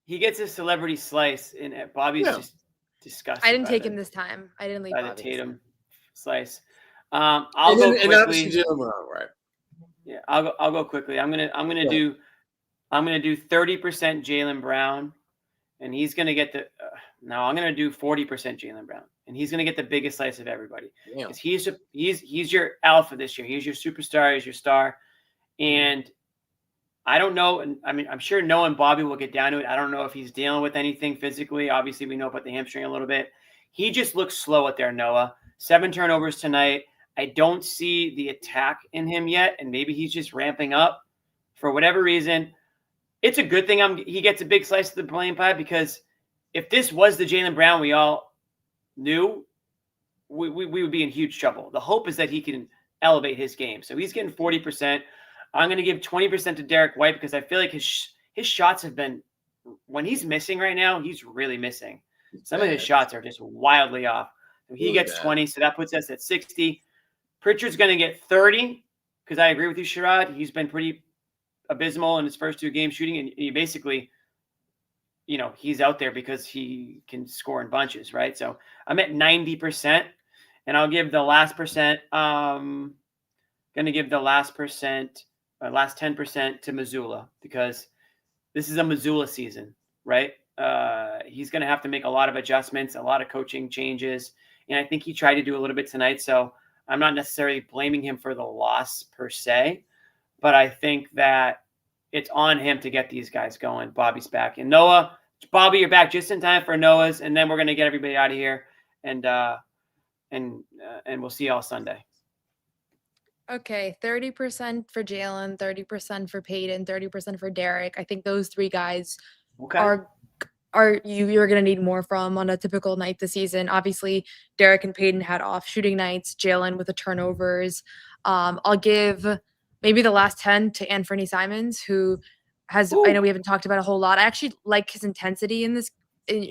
He gets a celebrity slice, and Bobby's just disgusted. I didn't by take the- him this time. I didn't leave by the Bobby. Tatum slice. I'll go quickly. Obviously Jaylen Brown, right? Yeah, I'll go quickly. I'm gonna do 30% Jaylen Brown, and he's gonna get the. No, I'm gonna do 40% Jaylen Brown, and he's gonna get the biggest slice of everybody. Damn. 'Cause he's your alpha this year. He's your superstar. He's your star, and I don't know. And I mean, I'm sure Noah and Bobby will get down to it. I don't know if he's dealing with anything physically. Obviously, we know about the hamstring a little bit. He just looks slow out there, Noah. 7 turnovers tonight. I don't see the attack in him yet, and maybe he's just ramping up for whatever reason. It's a good thing he gets a big slice of the blame pie because if this was the Jaylen Brown we all knew, we would be in huge trouble. The hope is that he can elevate his game. So he's getting 40%. I'm going to give 20% to Derrick White because I feel like his shots have been – when he's missing right now, he's really missing. Some of his shots are just wildly off. So he gets 20, so that puts us at 60. Pritchard's going to get 30 because I agree with you, Sherrod. He's been pretty abysmal in his first 2 games shooting, and he basically, he's out there because he can score in bunches, right? So I'm at 90%, and I'll give the last percent. Going to give the last 10% to Mazzulla because this is a Mazzulla season, right? He's going to have to make a lot of adjustments, a lot of coaching changes. And I think he tried to do a little bit tonight. So I'm not necessarily blaming him for the loss per se, but I think that it's on him to get these guys going. Bobby's back. And Noah, Bobby, you're back just in time for Noah's. And then we're going to get everybody out of here. And we'll see you all Sunday. Okay, 30% for Jaylen, 30% for Peyton, 30% for Derrick. I think those 3 guys are you're going to need more from on a typical night this season. Obviously, Derrick and Peyton had off shooting nights, Jaylen with the turnovers. I'll give maybe the last 10 to Anthony Simons, who has I know we haven't talked about a whole lot. I actually like his intensity in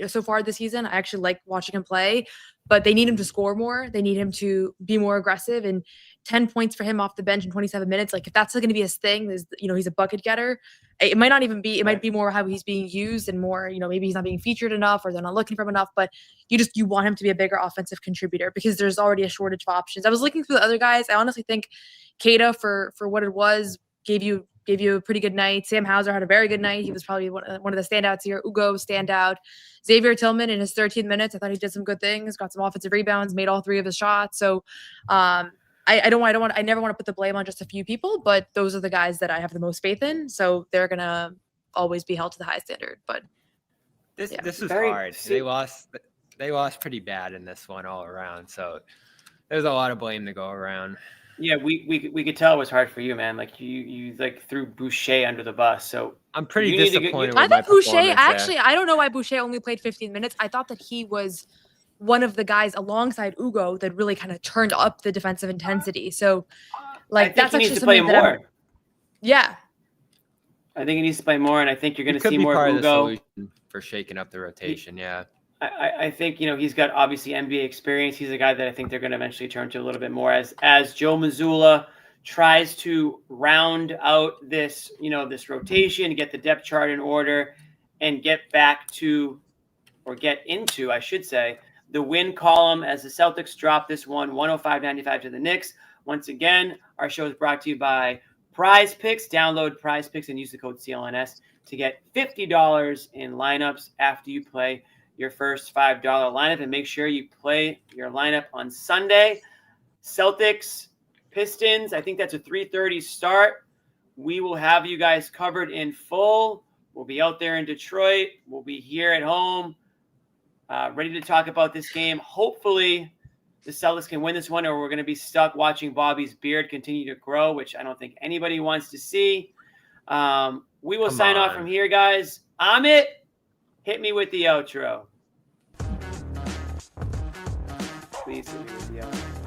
so far this season. I actually like watching him play, but they need him to score more. They need him to be more aggressive, and 10 points for him off the bench in 27 minutes. Like if that's going to be his thing, is, he's a bucket getter. It might not even be, it might be more how he's being used and more, maybe he's not being featured enough or they're not looking for him enough, but you want him to be a bigger offensive contributor because there's already a shortage of options. I was looking through the other guys. I honestly think Keita for what it was gave you a pretty good night. Sam Hauser had a very good night. He was probably one of the standouts here. Ugo standout. Xavier Tillman in his 13 minutes, I thought he did some good things, got some offensive rebounds, made all 3 of his shots. So I never want to put the blame on just a few people, but those are the guys that I have the most faith in. So they're going to always be held to the high standard. But this was hard. They lost pretty bad in this one all around. So there's a lot of blame to go around. Yeah, we could tell it was hard for you, man. Like you like threw Boucher under the bus. So I'm pretty disappointed. I thought Boucher, actually, I don't know why Boucher only played 15 minutes. I thought that he was one of the guys alongside Ugo that really kind of turned up the defensive intensity. So, like, that's actually needs to play more. Yeah, I think he needs to play more, and I think you're going to see more part of Ugo of the solution for shaking up the rotation. Yeah. I think, he's got obviously NBA experience. He's a guy that I think they're going to eventually turn to a little bit more as Joe Mazzulla tries to round out this, this rotation, get the depth chart in order, and get into, I should say, the win column as the Celtics drop this one 105-95 to the Knicks. Once again, our show is brought to you by PrizePicks. Download PrizePicks and use the code CLNS to get $50 in lineups after you play your first $5 lineup, and make sure you play your lineup on Sunday. Celtics, Pistons, I think that's a 3:30 start. We will have you guys covered in full. We'll be out there in Detroit. We'll be here at home, ready to talk about this game. Hopefully the Celtics can win this one, or we're going to be stuck watching Bobby's beard continue to grow, which I don't think anybody wants to see. We will sign off from here, guys. Amit, hit me with the outro. Please hit me with the outro.